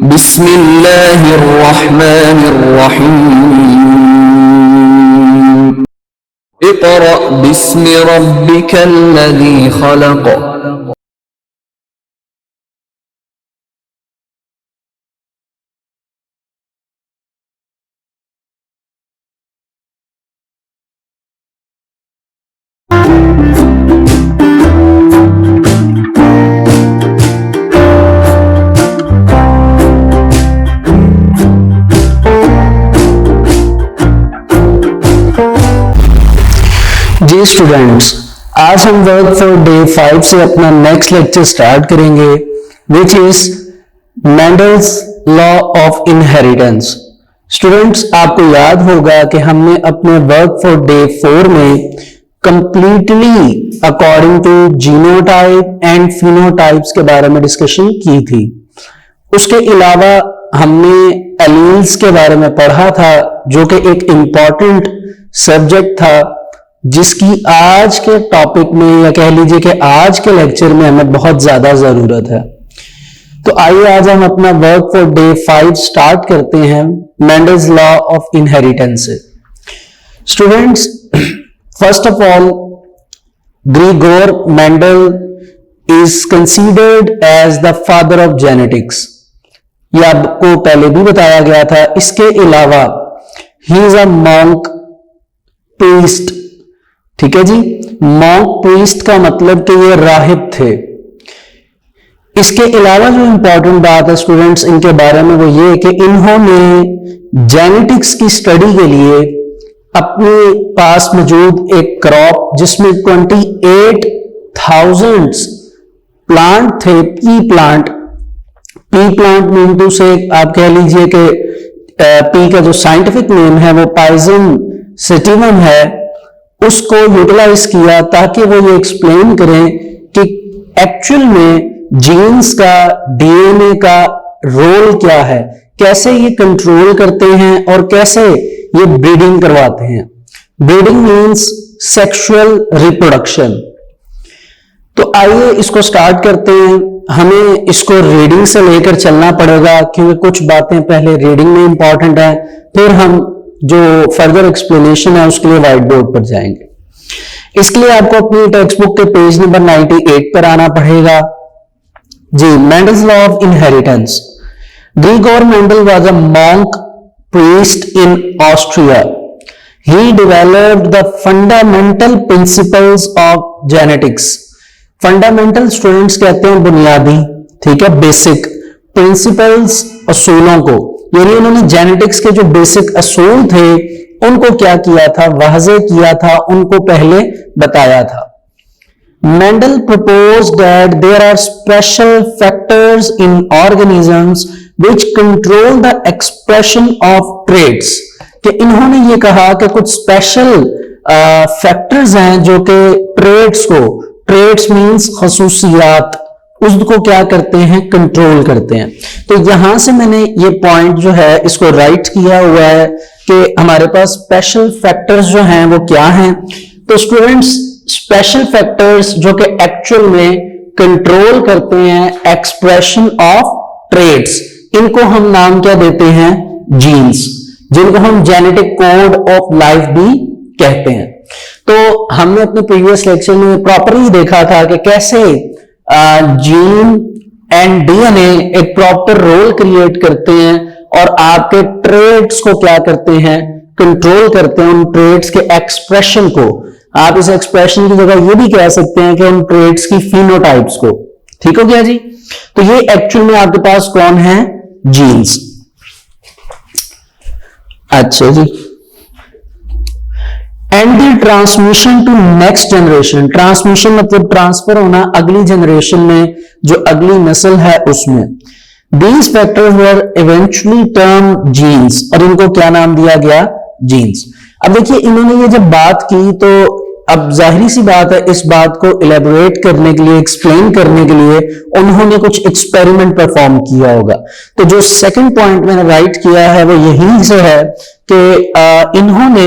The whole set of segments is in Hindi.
बिस्मिल्लाहिर्रहमानिर्रहीम। इक़रा बिस्मि रब्बिकल्लज़ी खलक़। जी स्टूडेंट्स, आज हम वर्क फॉर डे 5 से अपना नेक्स्ट लेक्चर स्टार्ट करेंगे, which is Mendel's law of inheritance. Students, आपको याद होगा कि हमने अपने वर्क फॉर डे 4 में completely according to genotype and phenotypes के बारे में डिस्कशन की थी। उसके अलावा हमने एलील्स के बारे में पढ़ा था, जो कि एक इंपॉर्टेंट सब्जेक्ट था, जिसकी आज के टॉपिक में या कह लीजिए कि आज के लेक्चर में हमें बहुत ज्यादा जरूरत है। तो आइए आज हम अपना वर्क फॉर डे 5 स्टार्ट करते हैं मेंडल्स लॉ ऑफ इनहेरिटेंस से। Students, first of all, Gregor Mendel is considered as the father of genetics. यह आपको पहले भी बताया गया था। इसके अलावा he is a monk priest. ठीक है जी, मॉन्क प्रीस्ट का मतलब कि ये राहिब थे। इसके अलावा जो इंपॉर्टेंट बात है स्टूडेंट्स इनके बारे में, वो ये कि इन्होंने जेनेटिक्स की स्टडी के लिए अपने पास मौजूद एक क्रॉप जिसमें 28,000 प्लांट थे, पी प्लांट मीन टू से आप कह लीजिए कि पी का जो साइंटिफिक नेम है वो पाइजम सेटिवम है, उसको यूटिलाइज किया ताकि वो ये एक्सप्लेन करें कि एक्चुअल में जीन्स का, डीएनए का रोल क्या है, कैसे ये कंट्रोल करते हैं और कैसे ये ब्रीडिंग करवाते हैं। Breeding means sexual reproduction. तो आइए इसको स्टार्ट करते हैं। हमें इसको रीडिंग से लेकर चलना पड़ेगा, क्योंकि कुछ बातें पहले रीडिंग में इंपॉर्टेंट है, फिर हम जो फर्दर एक्सप्लेनेशन है उसके लिए व्हाइट बोर्ड पर जाएंगे। इसके लिए आपको अपनी टेक्स्ट बुक के पेज नंबर 98 पर आना पड़ेगा। जी, Mendel's law of inheritance. Gregor Mendel was a monk priest in Austria. He developed the fundamental principles of genetics. Fundamental students कहते हैं बुनियादी, ठीक है, बेसिक प्रिंसिपल्स, असूलों को, यानी उन्होंने जेनेटिक्स के जो बेसिक असूल थे उनको क्या किया था, वाज़े किया था, उनको पहले बताया था। Mendel proposed that there are special factors in organisms which control the expression of traits। कि इन्होंने ये कहा कि कुछ स्पेशल फैक्टर्स हैं जो कि ट्रेट्स मींस खसूसियात, उसको क्या करते हैं, कंट्रोल करते हैं। तो यहां से मैंने ये पॉइंट जो है इसको राइट किया हुआ है कि हमारे पास स्पेशल फैक्टर्स जो हैं वो क्या हैं। तो स्टूडेंट्स, स्पेशल फैक्टर्स जो कि एक्चुअल में कंट्रोल करते हैं एक्सप्रेशन ऑफ ट्रेट्स, इनको हम नाम क्या देते हैं, जीन्स, जिनको हम जेनेटिक कोड ऑफ लाइफ भी कहते हैं। तो हमने अपने प्रीवियस लेक्चर में प्रॉपरली देखा था कि कैसे जीन एंड डीएनए एक प्रॉपर रोल क्रिएट करते हैं और आपके ट्रेट्स को क्या करते हैं, कंट्रोल करते हैं, उन ट्रेट्स के एक्सप्रेशन को। आप इस एक्सप्रेशन की जगह ये भी कह सकते हैं कि उन ट्रेट्स की फिनोटाइप्स को। ठीक हो गया जी। तो ये एक्चुअल में आपके पास कौन है, जीन्स। अच्छा जी, and the transmission to next generation. Transmission मतलब ट्रांसफर होना अगली जनरेशन में, जो अगली नस्ल है उसमें। These factors were eventually termed genes, और इनको क्या नाम दिया गया, जीन्स। अब देखिए, इन्होंने ये जब बात की तो अब जाहिर सी बात है इस बात को इलेबोरेट करने के लिए, एक्सप्लेन करने के लिए उन्होंने कुछ एक्सपेरिमेंट परफॉर्म किया होगा। तो जो सेकंड पॉइंट मैंने राइट किया है वो यही से है कि इन्होंने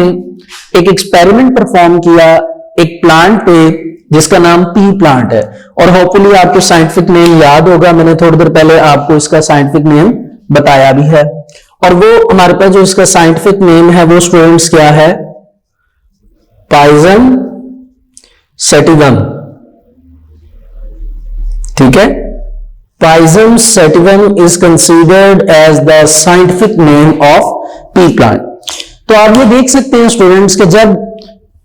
एक एक्सपेरिमेंट परफॉर्म किया एक प्लांट पे जिसका नाम पी प्लांट है, और होपफुली आपको साइंटिफिक नेम याद होगा। मैंने थोड़ी देर पहले आपको इसका साइंटिफिक नेम बताया भी है। और वो हमारे पास जो इसका साइंटिफिक नेम है वो स्टूडेंट्स क्या है, पाइजम सेटिवम, ठीक है। Pisum sativum is considered as the scientific name of pea plant. तो आप ये देख सकते हैं स्टूडेंट्स कि जब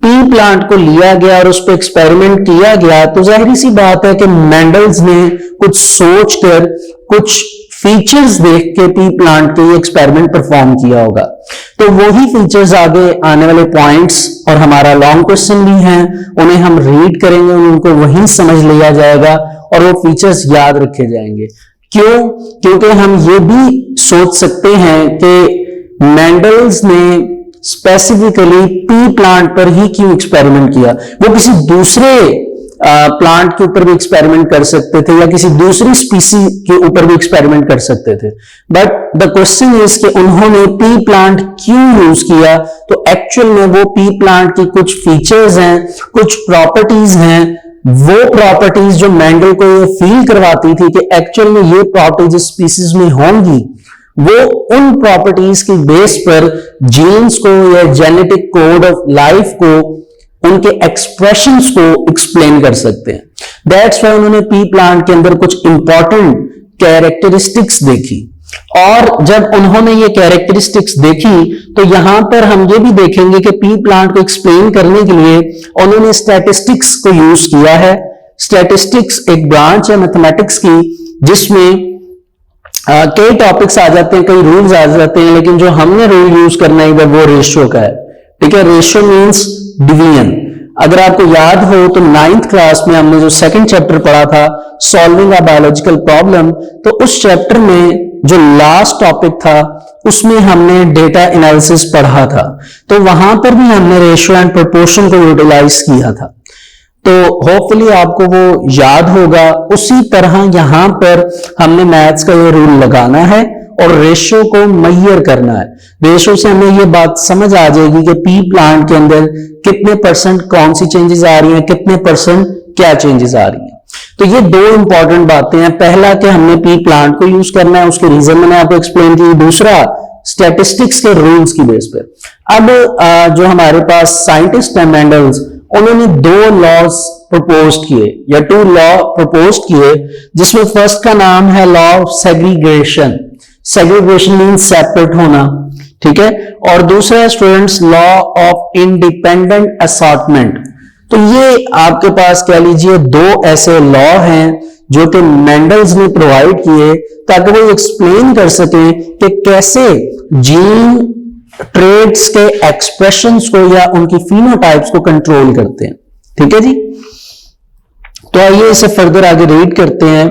पी प्लांट को लिया गया और उस पर एक्सपेरिमेंट किया गया तो जाहिर सी बात है कि मेंडल्स ने कुछ सोचकर, कुछ फीचर्स देख के पी प्लांट के एक्सपेरिमेंट परफॉर्म किया होगा। तो वही फीचर्स आगे आने वाले पॉइंट्स और हमारा लॉन्ग क्वेश्चन भी हैं, उन्हें हम रीड करेंगे, उनको वहीं समझ लिया जाएगा और वो फीचर्स याद रखे जाएंगे। क्यों? क्योंकि हम ये भी सोच सकते हैं कि मेंडल्स ने स्पेसिफिकली पी प्लांट पर ही क्यों एक्सपेरिमेंट किया, वो किसी दूसरे प्लांट के ऊपर भी एक्सपेरिमेंट कर सकते थे या किसी दूसरी स्पीसी के ऊपर भी एक्सपेरिमेंट कर सकते थे, बट द क्वेश्चन इज कि उन्होंने पी प्लांट क्यों यूज किया। तो एक्चुअल में वो पी प्लांट की कुछ फीचर्स हैं, कुछ प्रॉपर्टीज हैं, वो प्रॉपर्टीज जो मेंडल को ये फील करवाती थी कि एक्चुअल में ये प्रॉपर्टीज स्पीसीज में होंगी, वो उन प्रॉपर्टीज की बेस पर जीन्स को या जेनेटिक कोड ऑफ लाइफ को, उनके एक्सप्रेशंस को एक्सप्लेन कर सकते हैं। दैट्स वाई उन्होंने पी प्लांट के अंदर कुछ इंपॉर्टेंट कैरेक्टरिस्टिक्स देखी, और जब उन्होंने ये कैरेक्टरिस्टिक्स देखी तो यहां पर हम ये भी देखेंगे कि पी प्लांट को एक्सप्लेन करने के लिए उन्होंने स्टैटिस्टिक्स को यूज किया है। स्टैटिस्टिक्स एक ब्रांच है मैथमेटिक्स की जिसमें कई टॉपिक्स आ जाते हैं, कई रूल्स आ जाते हैं, लेकिन जो हमने रूल यूज करना है वो रेशियो का है, ठीक है। Ratio means division. अगर आपको याद हो तो 9th क्लास में हमने जो सेकंड चैप्टर पढ़ा था, सॉल्विंग अ बायोलॉजिकल प्रॉब्लम, तो उस चैप्टर में जो लास्ट टॉपिक था उसमें हमने डेटा एनालिसिस पढ़ा था, तो वहां पर भी हमने रेशियो एंड प्रोपोर्शन को यूटिलाइज किया था। तो होपफुली आपको वो याद होगा। उसी तरह यहां पर हमने मैथ्स का ये रूल लगाना है और रेशियो को मेजर करना है। रेशियो से हमें ये बात समझ आ जाएगी कि पी प्लांट के अंदर कितने परसेंट कौन सी चेंजेस आ रही हैं, कितने परसेंट क्या चेंजेस आ रही हैं। तो ये दो इंपॉर्टेंट बातें हैं। पहला कि हमने पी प्लांट को यूज करना है, उसके रीजन मैंने आपको एक्सप्लेन की। दूसरा स्टैटिस्टिक्स के रूल्स की बेस पर। अब जो हमारे पास साइंटिस्ट हैं मेंडल्स, उन्होंने 2 लॉज प्रपोज किए या 2 लॉ प्रपोज किए, जिसमें फर्स्ट का नाम है law of segregation. Segregation means separate होना, ठीक है। और दूसरा है students law of independent assortment. तो ये आपके पास कह लीजिए 2 ऐसे लॉ हैं जो कि मेंडल्स ने प्रोवाइड किए ताकि वो एक्सप्लेन कर सके कि कैसे जीन ट्रेड्स के एक्सप्रेशंस को या उनकी फिनोटाइप्स को कंट्रोल करते हैं, ठीक है जी। तो आइए इसे फर्दर आगे रीड करते हैं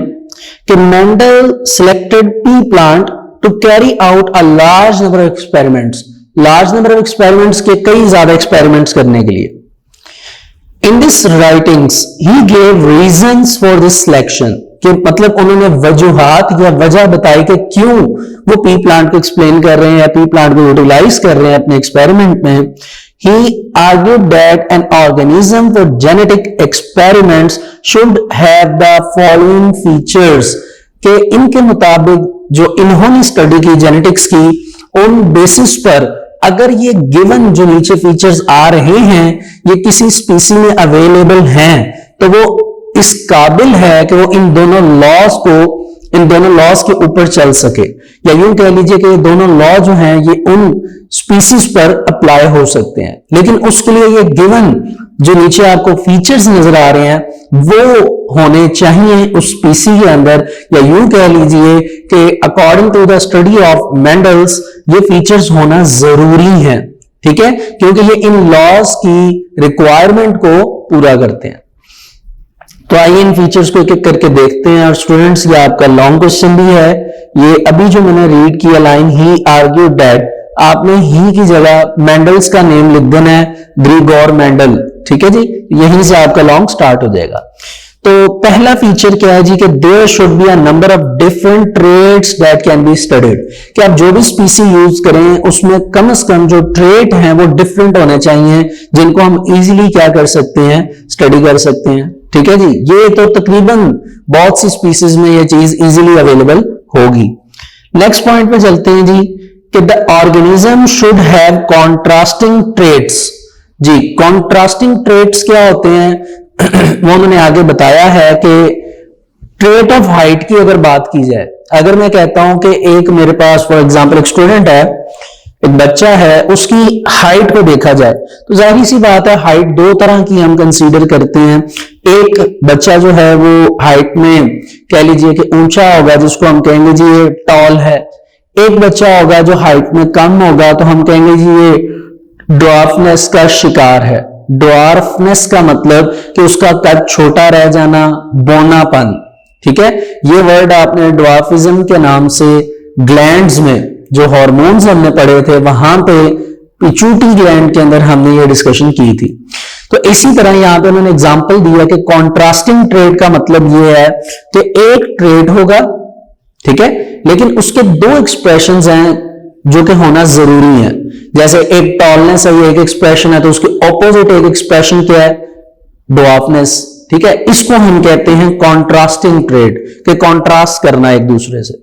कि Mendel selected pea plant to carry out a large number of experiments. Large number of experiments के कई ज्यादा एक्सपेरिमेंट्स करने के लिए। In this writings he gave reasons for this selection, कि मतलब उन्होंने वजूहात या वजह बताई कि क्यों वो पी प्लांट को एक्सप्लेन कर रहे हैं या पी प्लांट को यूटिलाइज कर रहे हैं अपने एक्सपेरिमेंट में। He argued that an organism for genetic experiments should have the following features, कि इनके मुताबिक जो इन्होंने स्टडी की जेनेटिक्स की, उन बेसिस पर अगर ये गिवन जो नीचे फीचर्स आ रहे हैं ये किसी स्पीसी में अवेलेबल हैं तो वो इस काबिल है कि वो इन दोनों लॉज के ऊपर चल सके, या यूं कह लीजिए कि ये दोनों लॉ जो हैं ये उन स्पीसीज पर अप्लाई हो सकते हैं। लेकिन उसके लिए ये गिवन जो नीचे आपको फीचर्स नजर आ रहे हैं वो होने चाहिए उस स्पीसी के अंदर, या यूं कह लीजिए कि according to the study of Mendel's ये फीचर्स होना जरूरी है, ठीक है, क्योंकि ये इन लॉज की रिक्वायरमेंट को पूरा करते हैं। तो आइए इन फीचर्स को एक एक करके देखते हैं। और स्टूडेंट्स ये आपका लॉन्ग क्वेश्चन भी है, ये अभी जो मैंने रीड किया लाइन, ही आर्ग्यूड दैट, आपने ही की जगह मेंडल्स का नेम लिख देना है, ग्रिगोर मेंडल, ठीक है जी। यहीं से आपका लॉन्ग स्टार्ट हो जाएगा। तो पहला फीचर क्या है जी कि there should be a number of different traits that can be studied, कि आप जो भी स्पीसी यूज करें उसमें कम से कम जो ट्रेट हैं वो डिफरेंट होने चाहिए, जिनको हम इजीली क्या कर सकते हैं, स्टडी कर सकते हैं, ठीक है जी। ये तो तकरीबन बहुत सी स्पीसीज में ये चीज इजीली अवेलेबल होगी। नेक्स्ट पॉइंट पे चलते हैं जी कि the organism should have contrasting traits. जी, कॉन्ट्रास्टिंग ट्रेट्स क्या होते हैं वो उन्होंने आगे बताया है कि ट्रेट ऑफ हाइट की अगर बात की जाए, अगर मैं कहता हूं कि एक मेरे पास फॉर एग्जांपल एक स्टूडेंट है, एक बच्चा है, उसकी हाइट को देखा जाए तो जाहिर सी बात है हाइट दो तरह की हम कंसीडर करते हैं। एक बच्चा जो है वो हाइट में कह लीजिए कि ऊंचा होगा, जिसको हम कहेंगे जी ये टॉल है। एक बच्चा होगा जो हाइट में कम होगा तो हम कहेंगे जी ये ड्वार्फनेस का शिकार है। ड्वार्फनेस का मतलब कि उसका कद छोटा रह जाना, बौनापन। ठीक है, ये वर्ड आपने ड्वार्फिज्म के नाम से ग्लैंड्स में जो हार्मोन्स हमने पढ़े थे वहां पे पिट्यूटरी ग्लैंड के अंदर हमने ये डिस्कशन की थी। तो इसी तरह यहां पे उन्होंने एग्जांपल दिया कि कॉन्ट्रास्टिंग ट्रेट का मतलब ये है कि एक ट्रेट होगा, ठीक है, लेकिन उसके दो एक्सप्रेशंस हैं जो कि होना जरूरी है। जैसे एक टॉलनेस है, ये एक एक्सप्रेशन है, तो उसके ऑपोजिट एक एक्सप्रेशन क्या है? ड्वार्फनेस। ठीक है, इसको हम कहते हैं कॉन्ट्रास्टिंग ट्रेट, कि कॉन्ट्रास्ट करना एक दूसरे से।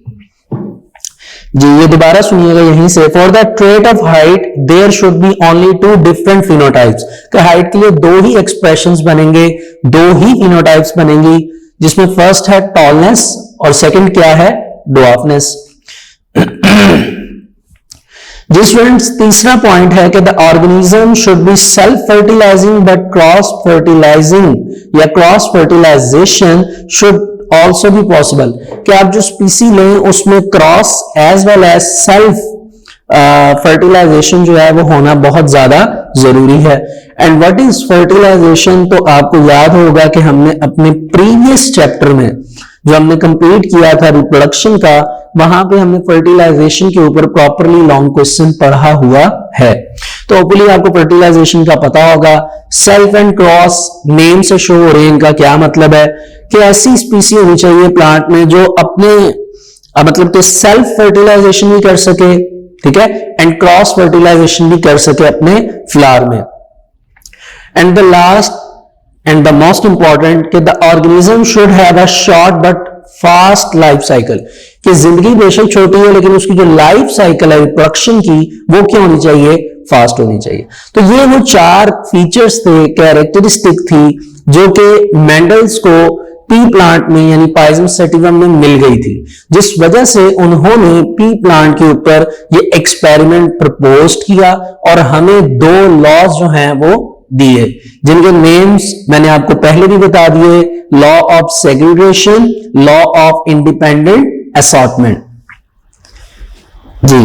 जी, ये दोबारा सुनिएगा यहीं से। For the trait of height there should be only two different phenotypes. कि हाइट के लिए दो ही एक्सप्रेशंस बनेंगे, दो ही फिनोटाइप्स बनेंगी, जिसमें फर्स्ट है टॉलनेस और सेकंड क्या है? ड्वार्फनेस। जी स्टूडेंट्स, तीसरा पॉइंट है कि the organism should be self fertilising but cross fertilising या क्रॉस फर्टिलाइजेशन शुड ऑल्सो भी पॉसिबल। कि आप जो स्पीसी लें उसमें cross as well as self fertilisation जो है वो होना बहुत ज्यादा जरूरी है। And what is fertilisation? तो आपको याद होगा कि हमने अपने प्रीवियस चैप्टर में जो हमने कंप्लीट किया था रिप्रोडक्शन का, वहां पे हमने फर्टिलाइजेशन के ऊपर प्रॉपरली लॉन्ग क्वेश्चन पढ़ा हुआ है। तो होपफुली आपको फर्टिलाइजेशन का पता होगा। सेल्फ एंड क्रॉस नेम से शो हो रहे हैं, इनका क्या मतलब है कि ऐसी स्पीसी होनी चाहिए प्लांट में जो अपने मतलब कि सेल्फ फर्टिलाइजेशन भी कर सके, ठीक है, एंड क्रॉस फर्टिलाइजेशन भी कर सके अपने फ्लावर में। And the last and the most important कि the organism should have a short but fast life cycle. कि जिंदगी बेशक छोटी है लेकिन उसकी जो लाइफ साइकिल है रिप्रोडक्शन की वो क्या होनी चाहिए? फास्ट होनी चाहिए। तो ये वो चार फीचर्स थे, कैरेक्टरिस्टिक थी, जो कि मेंडल्स को पी प्लांट में यानी पाइजम सेटिवम में मिल गई थी, जिस वजह से उन्होंने पी प्लांट के ऊपर ये एक्सपेरिमेंट प्रपोज किया और हमें दो लॉज जो हैं वो दिए, जिनके नेम्स मैंने आपको पहले भी बता दिए, law of segregation, law of independent assortment. जी,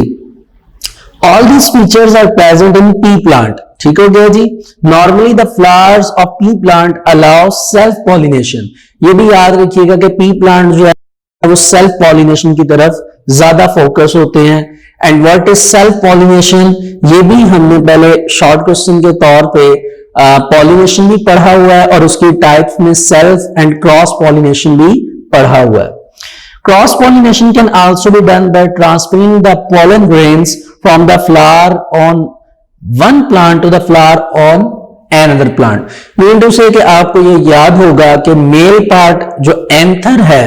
all these features are present in pea plant. ठीक हो गया जी। Normally the flowers of pea plant allow self pollination. ये भी याद रखिएगा कि पी प्लांट जो है वो सेल्फ पॉलिनेशन की तरफ ज्यादा फोकस होते हैं। And what is self pollination? ये भी हमने पहले शॉर्ट क्वेश्चन के तौर पे पॉलिनेशन भी पढ़ा हुआ है और उसकी टाइप्स में सेल्फ एंड क्रॉस पॉलिनेशन भी पढ़ा हुआ है। Cross pollination can also be done by transferring the pollen grains from the flower on one plant to the flower on another plant. Mean to say कि आपको ये याद होगा कि मेल पार्ट जो एंथर है,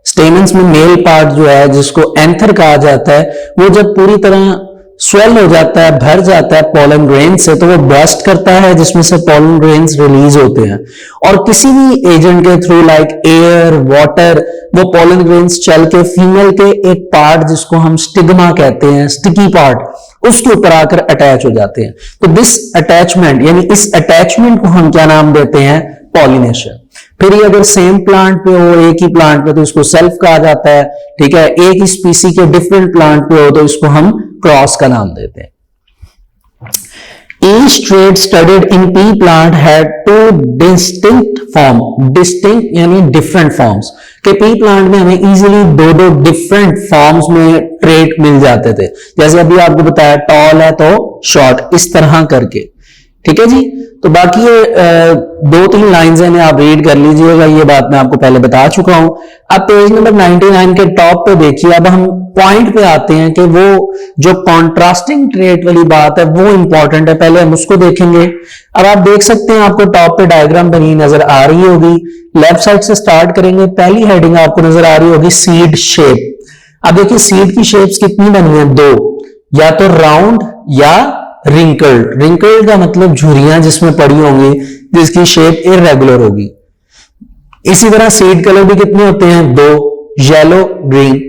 स्टेमन्स में मेल पार्ट जो है जिसको एंथर कहा जाता है, वो जब पूरी तरह स्वेल हो जाता है, भर जाता है पोलन ग्रेन से, तो वो बर्स्ट करता है जिसमें से पोलन ग्रेन्स रिलीज होते हैं और किसी भी एजेंट के थ्रू लाइक एयर, वाटर, वो पोलन ग्रेन्स चल के फीमेल के एक पार्ट जिसको हम स्टिग्मा कहते हैं, स्टिकी पार्ट, उसके ऊपर आकर अटैच हो जाते हैं। तो दिस अटैचमेंट यानी इस अटैचमेंट को हम क्या नाम देते हैं? पॉलिनेशन। फिर ये अगर सेम प्लांट पे हो, एक ही प्लांट पे, तो इसको सेल्फ कहा जाता है। ठीक है, एक ही स्पीसी के डिफरेंट प्लांट पे हो तो इसको हम क्रॉस का नाम देते हैं। Each trait studied in pea plant had two distinct form, distinct यानी different forms, कि pea plant में हमें easily दो different forms में trait मिल जाते थे। जैसे अभी आपको बताया टॉल है तो शॉर्ट, इस तरह करके। ठीक है जी। तो बाकी ये दो तीन लाइंस हैं, आप रीड कर लीजिएगा, ये बात मैं आपको पहले बता चुका हूं। अब पेज नंबर 99 के टॉप पे देखिए, अब हम पॉइंट पे आते हैं कि वो जो कॉन्ट्रास्टिंग ट्रेट वाली बात है वो इंपॉर्टेंट है, पहले हम उसको देखेंगे। अब आप देख सकते हैं, आपको टॉप पे डायग्राम बनी नजर आ रही होगी। लेफ्ट साइड से स्टार्ट करेंगे, पहली हेडिंग आपको नजर आ रही होगी सीड शेप। अब देखिए सीड की शेप्स कितनी बनी है, दो, या तो राउंड या रिंकल्ड। रिंकल्ड का मतलब झुर्रियां जिसमें पड़ी होंगी, जिसकी शेप इररेगुलर होगी। इसी तरह सीड कलर भी कितने होते हैं, दो, येलो ग्रीन।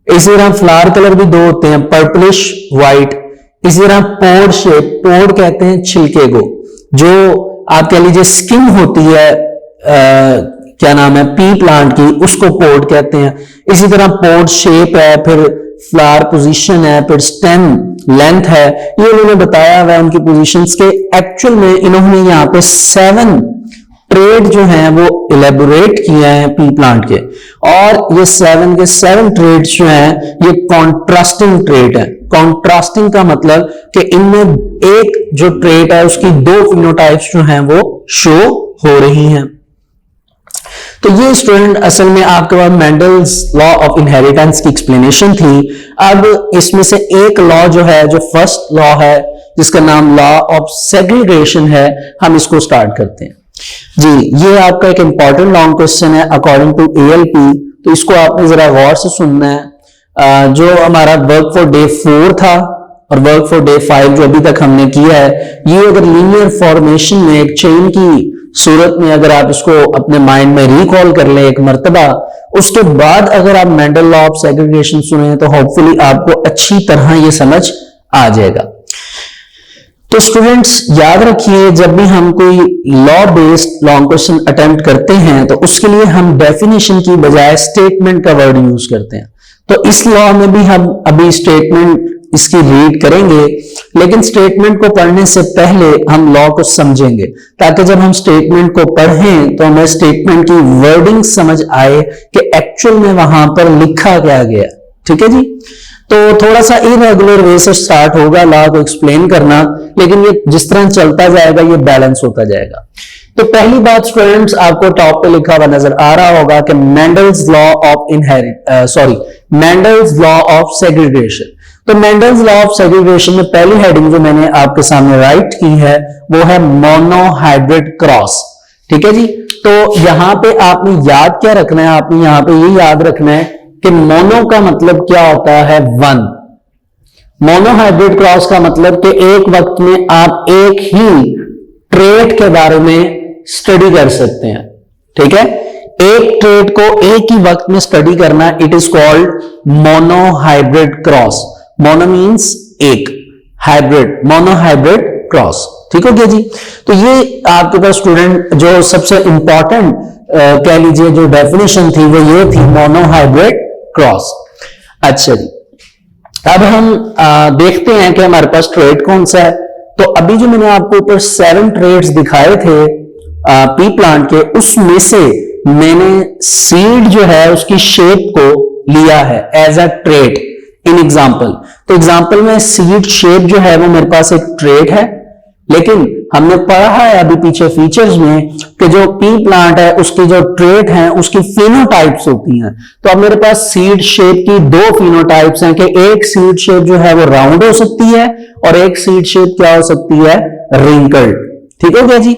इसी तरह फ्लावर कलर भी दो होते हैं, पर्पलिश व्हाइट। इसी तरह पोड शेप, पोड कहते हैं छिलके को, जो आप कह लीजिए स्किन होती है क्या नाम है पी प्लांट की, उसको पोड कहते हैं। इसी तरह पोड शेप है, फिर फ्लावर पोजीशन है, फिर स्टेम लेंथ है, ये उन्होंने बताया हुआ है उनकी पोजीशंस के। एक्चुअल में इन्होंने यहाँ पे 7 ट्रेड जो हैं वो इलेबोरेट किए हैं पी प्लांट के, और ये 7 के 7 ट्रेड्स जो हैं ये कॉन्ट्रास्टिंग ट्रेड है। कॉन्ट्रास्टिंग का मतलब कि इनमें एक जो ट्रेड है उसकी 2 फिनोटाइप्स जो हैं वो शो हो रही हैं। तो ये स्टूडेंट असल में आपके पास मेंडल्स लॉ ऑफ इनहेरिटेंस की एक्सप्लेनेशन थी। अब इसमें से एक लॉ जो है, जो फर्स्ट लॉ है, जिसका नाम लॉ ऑफ सेग्रीगेशन है, हम इसको स्टार्ट करते हैं। जी, ये आपका एक इंपॉर्टेंट लॉन्ग क्वेश्चन है अकॉर्डिंग टू ALP, तो इसको आपने जरा गौर से सुनना है। जो हमारा वर्क फॉर डे 4 था और वर्क फॉर डे 5 जो अभी तक हमने किया है, ये अगर लीनियर फॉर्मेशन में एक चेन की सूरत में अगर आप इसको अपने माइंड में रिकॉल कर लें एक मर्तबा, उसके बाद अगर आप मेंडल लॉ ऑफ सेग्रीगेशन सुने तो होपफुली आपको अच्छी तरह ये समझ आ जाएगा। तो स्टूडेंट्स याद रखिए, जब भी हम कोई law based long question attempt करते हैं तो उसके लिए हम डेफिनेशन की बजाय स्टेटमेंट का वर्ड यूज करते हैं। तो इस लॉ में भी हम अभी स्टेटमेंट इसकी रीड करेंगे, लेकिन स्टेटमेंट को पढ़ने से पहले हम लॉ को समझेंगे, ताकि जब हम स्टेटमेंट को पढ़ें तो हमें स्टेटमेंट की वर्डिंग समझ आए कि एक्चुअल में वहां पर लिखा क्या गया। ठीक है जी। तो थोड़ा सा इरेगुलर वे से स्टार्ट होगा लॉ को एक्सप्लेन करना, लेकिन ये जिस तरह चलता जाएगा ये बैलेंस होता जाएगा। तो पहली बात स्टूडेंट्स, आपको टॉप पे लिखा हुआ नजर आ रहा होगा कि Mendel's law of Mendel's law of segregation. तो मेंडल्स लॉ ऑफ सेग्रीगेशन में पहली हेडिंग जो मैंने आपके सामने राइट की है वो है मोनोहाइब्रिड क्रॉस। ठीक है जी। तो यहां पे आपने याद क्या रखना है, आपने यहां पे ये याद रखना है कि मोनो का मतलब क्या होता है, 1। मोनोहाइब्रिड क्रॉस का मतलब कि एक वक्त में आप एक ही ट्रेट के बारे में स्टडी कर सकते हैं। ठीक है, एक ट्रेट को एक ही वक्त में स्टडी करना, it is called monohybrid cross. Mono means एक, हाइब्रिड, मोनोहाइब्रिड क्रॉस। ठीक हो गया जी। तो ये आपके पास स्टूडेंट जो सबसे इंपॉर्टेंट कह लीजिए जो डेफिनेशन थी वो ये थी, मोनोहाइब्रिड क्रॉस। अच्छा जी, अब हम देखते हैं कि हमारे पास ट्रेड कौन सा है। तो अभी जो मैंने आपको ऊपर 7 ट्रेड्स दिखाए थे पी प्लांट के, उसमें से मैंने सीड जो है उसकी शेप को लिया है as a trait in example. तो एग्जाम्पल में सीड शेप जो है वो मेरे पास एक ट्रेड है, लेकिन हमने पढ़ा है अभी पीछे फीचर्स में कि जो पी प्लांट है उसकी जो ट्रेट है उसकी फिनोटाइप्स होती हैं। तो अब मेरे पास सीड शेप की 2 फिनोटाइप्स हैं कि एक सीड शेप जो है वो राउंड हो सकती है और एक सीड शेप क्या हो सकती है, रिंकल्ड। ठीक है क्या जी।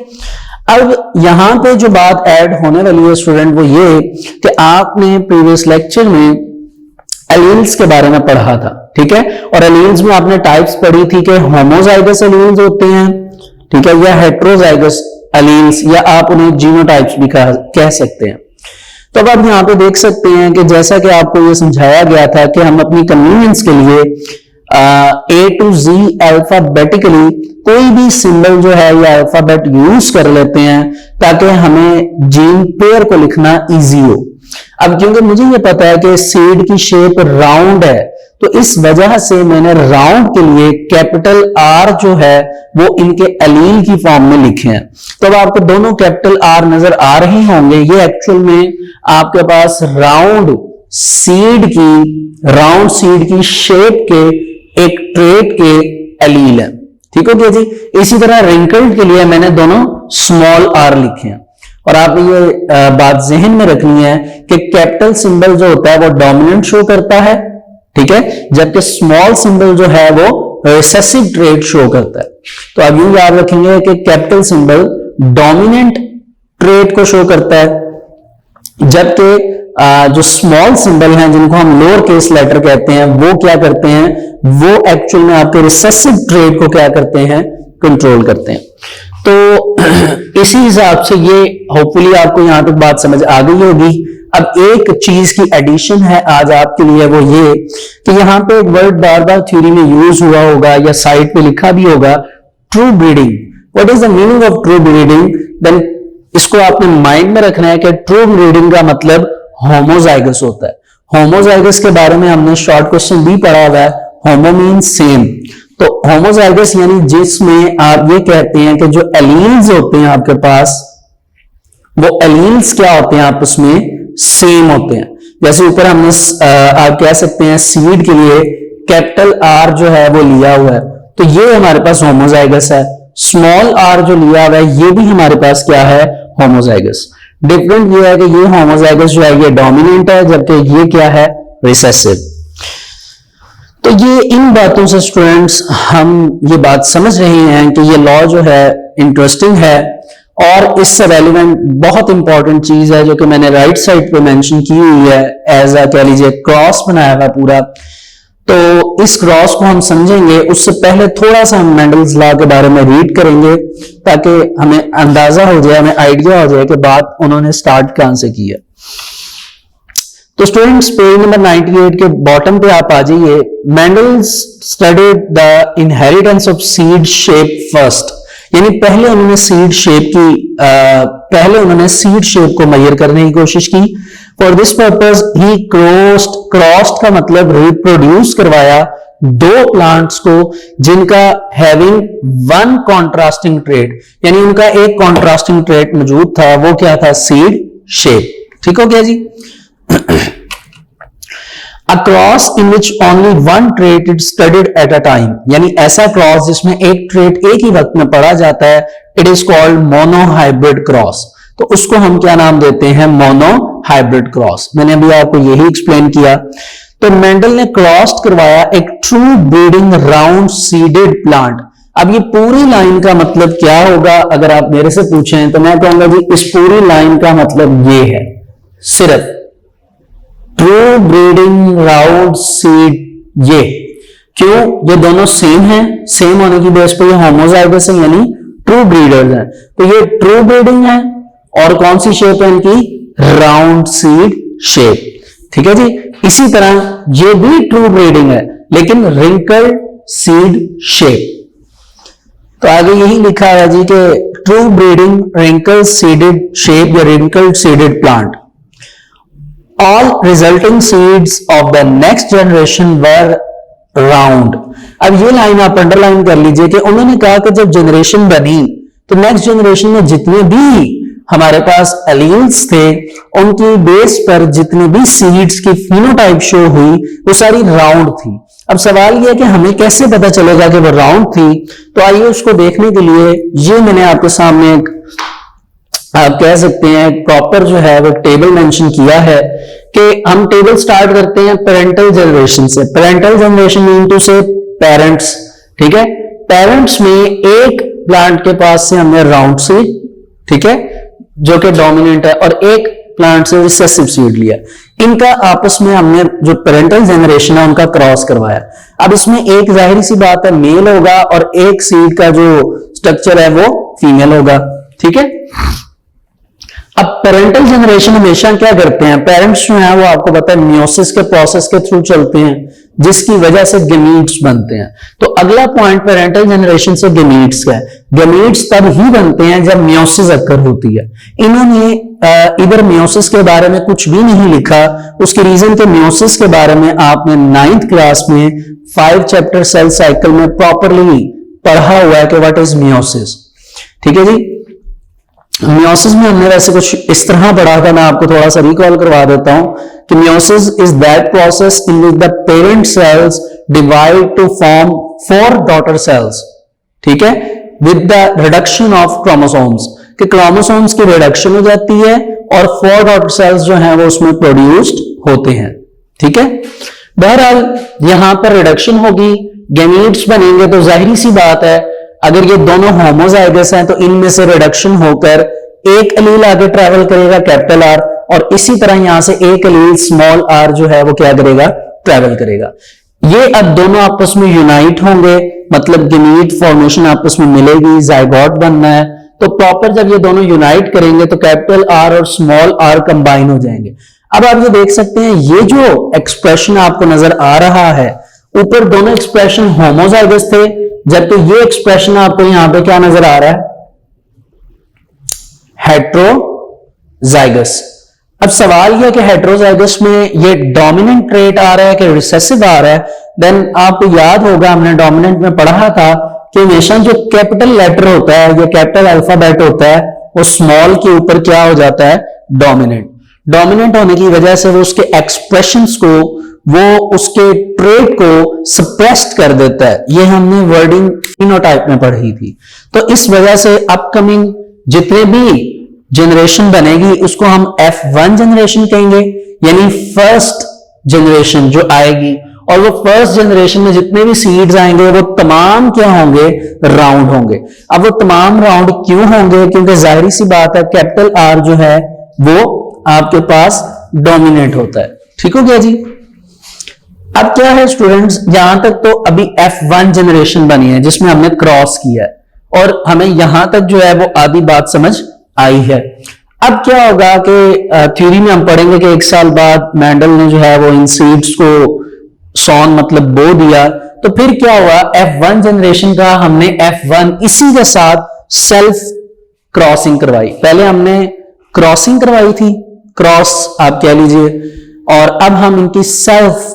अब यहां पे जो बात ऐड होने वाली है स्टूडेंट वो ये कि आपने प्रीवियस लेक्चर में एलील्स के बारे में पढ़ा था। ठीक है, और एलील्स में आपने टाइप्स पढ़ी थी कि होमोजाइगस एलील्स होते हैं, ठीक है, या हेट्रोजाइगस एलील्स, या आप उन्हें जीनोटाइप्स भी कह सकते हैं। तो अब आप यहां पे देख सकते हैं कि जैसा कि आपको ये समझाया गया था कि हम अपनी कन्वीनियंस के लिए A to Z अल्फाबेटिकली कोई भी सिंबल जो है या अल्फाबेट यूज कर लेते हैं ताकि हमें जीन पेयर को लिखना इजी हो। अब क्योंकि मुझे ये पता है कि सीड की शेप राउंड है, तो इस वजह से मैंने राउंड के लिए कैपिटल R जो है वो इनके एलील की फॉर्म में लिखे हैं। तो अब आपको दोनों कैपिटल R नजर आ रहे होंगे, ये एक्चुअल में आपके पास राउंड सीड की शेप के एक ट्रेट के एलील है। ठीक हो गया जी। इसी तरह रिंकल्ड के लिए मैंने दोनों स्मॉल r लिखे हैं। और आपने ये बात जहन में रखनी है कि कैपिटल सिंबल जो होता है वो डोमिनेंट शो करता है, ठीक है, जबकि स्मॉल सिंबल जो है वो रिसेसिव ट्रेट शो करता है। तो अब यूं याद रखेंगे कि कैपिटल सिंबल डोमिनेंट ट्रेट को शो करता है, जबकि जो स्मॉल सिंबल हैं जिनको हम लोअर केस लेटर कहते हैं, वो क्या करते हैं, वो एक्चुअल में आपके रिसेसिव ट्रेट को क्या करते हैं, कंट्रोल करते हैं। तो इसी हिसाब से ये होपफुली आपको यहां तक बात समझ आ गई होगी। अब एक चीज की एडिशन है आज आपके लिए, वो ये कि यहां पे एक वर्ड बार बार थ्योरी में यूज हुआ होगा या साइड पे लिखा भी होगा, true breeding. What is the meaning of true breeding? Then इसको आपने माइंड में रखना है कि ट्रू ब्रीडिंग का मतलब होमोजाइगस होता है। होमोजाइगस के बारे में हमने शॉर्ट क्वेश्चन भी पढ़ा हुआ है। होमो मीन्स सेम, तो होमोजाइगस यानी जिसमें आप ये कहते हैं कि जो एलील्स होते हैं आपके पास, वो एलील्स क्या होते हैं, आपस में सेम होते हैं। जैसे ऊपर हमने आप कह सकते हैं सीड के लिए कैपिटल आर जो है वो लिया हुआ है, तो ये हमारे पास होमोजाइगस है। स्मॉल आर जो लिया हुआ है ये भी हमारे पास क्या है, होमोजाइगस। डिफरेंट ये है कि ये होमोजाइगस जो है ये डोमिनेंट है, जबकि ये क्या है, रिसेसिव। तो ये इन बातों से स्टूडेंट्स हम ये बात समझ रहे हैं कि ये लॉ जो है इंटरेस्टिंग है और इससे रेलिवेंट बहुत इंपॉर्टेंट चीज है जो कि मैंने राइट साइड पे मेंशन की हुई है, एज कह लीजिए क्रॉस बनाया हुआ पूरा। तो इस क्रॉस को हम समझेंगे उससे पहले थोड़ा सा हम मेंडल्स लॉ के बारे में रीड करेंगे ताकि हमें अंदाजा हो जाए, हमें आइडिया हो जाए कि बात उन्होंने स्टार्ट कहां से की है। तो स्टूडेंट्स पेज नंबर 98 के बॉटम पे आप आ जाइए। Mendel's studied the inheritance of seed shape first, यानी पहले उन्होंने सीड शेप की पहले उन्होंने सीड शेप को मेजर करने की कोशिश की। For this purpose he crossed का मतलब रिप्रोड्यूस करवाया दो प्लांट्स को जिनका हैविंग वन कॉन्ट्रास्टिंग ट्रेट, यानी उनका एक कॉन्ट्रास्टिंग ट्रेट मौजूद था, वो क्या था, सीड शेप। ठीक हो गया जी। A cross in which only one trait is studied at a time, यानी ऐसा क्रॉस जिसमें एक ट्रेट एक ही वक्त में पढ़ा जाता है, it is called monohybrid cross. तो उसको हम क्या नाम देते हैं, मोनोहाइब्रिड क्रॉस। मैंने अभी आपको यही एक्सप्लेन किया। तो मेंडल ने क्रॉस करवाया एक true breeding round seeded plant. अब ये पूरी लाइन का मतलब क्या होगा, अगर आप मेरे से पूछें तो मैं कहूंगा जी इस पूरी लाइन का मतलब ये है, सिर्फ ट्रू ब्रीडिंग राउंड सीड। ये क्यों, ये दोनों सेम हैं, सेम होने की बेस पे ये होमोजाइगस है, यानी ट्रू ब्रीडर्स हैं। तो ये ट्रू ब्रीडिंग है और कौन सी शेप है इनकी, राउंड सीड शेप। ठीक है जी। इसी तरह ये भी ट्रू ब्रीडिंग है लेकिन रिंकल सीड शेप। तो आगे यही लिखा है जी कि true breeding wrinkle seeded shape या wrinkle seeded plant. All resulting seeds of the next generation were round। अब ये लाइन आप अंडरलाइन कर लीजिए कि उन्होंने कहा कि जब जनरेशन बनी तो नेक्स्ट जनरेशन में जितने भी हमारे पास एलील्स थे उनकी बेस पर जितने भी सीड्स की फिनोटाइप शो हुई वो सारी राउंड थी। अब सवाल यह है कि हमें कैसे पता चलेगा कि वो राउंड थी, तो आइए उसको देखने के लिए ये मैंने आपके सामने एक आप कह सकते हैं प्रॉपर जो है वो टेबल मेंशन किया है कि हम टेबल स्टार्ट करते हैं पेरेंटल जनरेशन से। पेरेंटल जनरेशन मीन टू से पेरेंट्स। ठीक है, पेरेंट्स में एक प्लांट के पास से हमने राउंड सीड, ठीक है, जो कि डोमिनेंट है, और एक प्लांट से रिसेसिव सीड लिया। इनका आपस में हमने जो पेरेंटल जनरेशन है उनका क्रॉस करवाया। अब इसमें एक जाहिर सी बात है मेल होगा और एक सीड का जो स्ट्रक्चर है वो फीमेल होगा। ठीक है। अब पेरेंटल जनरेशन हमेशा क्या करते हैं, पेरेंट्स जो है वो आपको पता है मियोसिस के प्रोसेस के थ्रू चलते हैं जिसकी वजह से गमीट्स बनते हैं। तो अगला पॉइंट पेरेंटल जनरेशन से गमीट्स का है। गमीट्स तब ही बनते हैं जब मियोसिस अक्कर होती है। इन्होंने इधर मियोसिस के बारे में कुछ भी नहीं लिखा, उसके रीजन के मियोसिस के बारे में आपने 9th क्लास में 5 चैप्टर सेल साइकिल में प्रॉपरली पढ़ा हुआ है कि व्हाट इज मियोसिस। ठीक है जी। मियोसिस में हमने वैसे कुछ इस तरह पढ़ा था, मैं आपको थोड़ा सा रिकॉल करवा देता हूं कि meiosis is that process in which the parent cells divide to form 4 daughter cells. ठीक है, with the reduction of chromosomes, कि क्रोमोसोम्स की रिडक्शन हो जाती है और 4 डॉटर सेल्स जो हैं वो उसमें प्रोड्यूस्ड होते हैं। ठीक है, बहरहाल यहां पर रिडक्शन होगी, गैमीट्स बनेंगे, तो जाहिर सी बात है अगर ये दोनों होमोजाइगस हैं तो इनमें से रिडक्शन होकर एक एलील आगे ट्रैवल करेगा कैपिटल आर, और इसी तरह यहां से एक एलील स्मॉल आर जो है वो क्या करेगा, ट्रेवल करेगा। ये अब दोनों आपस में यूनाइट होंगे, मतलब गमीट फॉर्मेशन आपस में मिलेगी, जाइगोट बनना है। तो प्रॉपर जब ये दोनों यूनाइट करेंगे तो कैपिटल आर और स्मॉल आर कंबाइन हो जाएंगे। अब आप ये देख सकते हैं, ये जो एक्सप्रेशन आपको नजर आ रहा है, ऊपर दोनों एक्सप्रेशन होमोजाइगस थे, जबकि ये एक्सप्रेशन आपको यहां पे क्या नजर आ रहा है, हेट्रोजाइगस। अब सवाल यह कि हेट्रोजाइगस में ये डोमिनेंट ट्रेट आ रहा है कि रिसेसिव आ रहा है। देन आपको याद होगा, हमने डोमिनेंट में पढ़ा था कि हमेशा जो कैपिटल लेटर होता है या कैपिटल अल्फाबेट होता है वो स्मॉल के ऊपर क्या हो जाता है, डोमिनेंट। डोमिनेंट होने की वजह से वो उसके एक्सप्रेशंस को, वो उसके ट्रेट को सप्रेस्ड कर देता है। ये हमने वर्डिंग फिनोटाइप में पढ़ी थी। तो इस वजह से अपकमिंग जितने भी जनरेशन बनेगी उसको हम F1 जनरेशन कहेंगे, यानी फर्स्ट जनरेशन जो आएगी। और वो फर्स्ट जनरेशन में जितने भी सीड्स आएंगे वो तमाम क्या होंगे, राउंड होंगे। अब वो तमाम राउंड क्यों होंगे, क्योंकि जाहिर सी बात है कैपिटल आर जो है वो आपके पास डोमिनेट होता है। ठीक हो गया जी। अब क्या है स्टूडेंट्स, यहां तक तो अभी F1 जनरेशन बनी है जिसमें हमने क्रॉस किया है और हमें यहां तक जो है वो आधी बात समझ आई है। अब क्या होगा कि थ्योरी में हम पढ़ेंगे कि 1 साल बाद मैंडल ने जो है वो इन सीड्स को सॉन मतलब बो दिया, तो फिर क्या हुआ, F1 जनरेशन का हमने F1 इसी के साथ सेल्फ क्रॉसिंग करवाई। पहले हमने क्रॉसिंग करवाई थी, क्रॉस आप कह लीजिए, और अब हम इनकी सेल्फ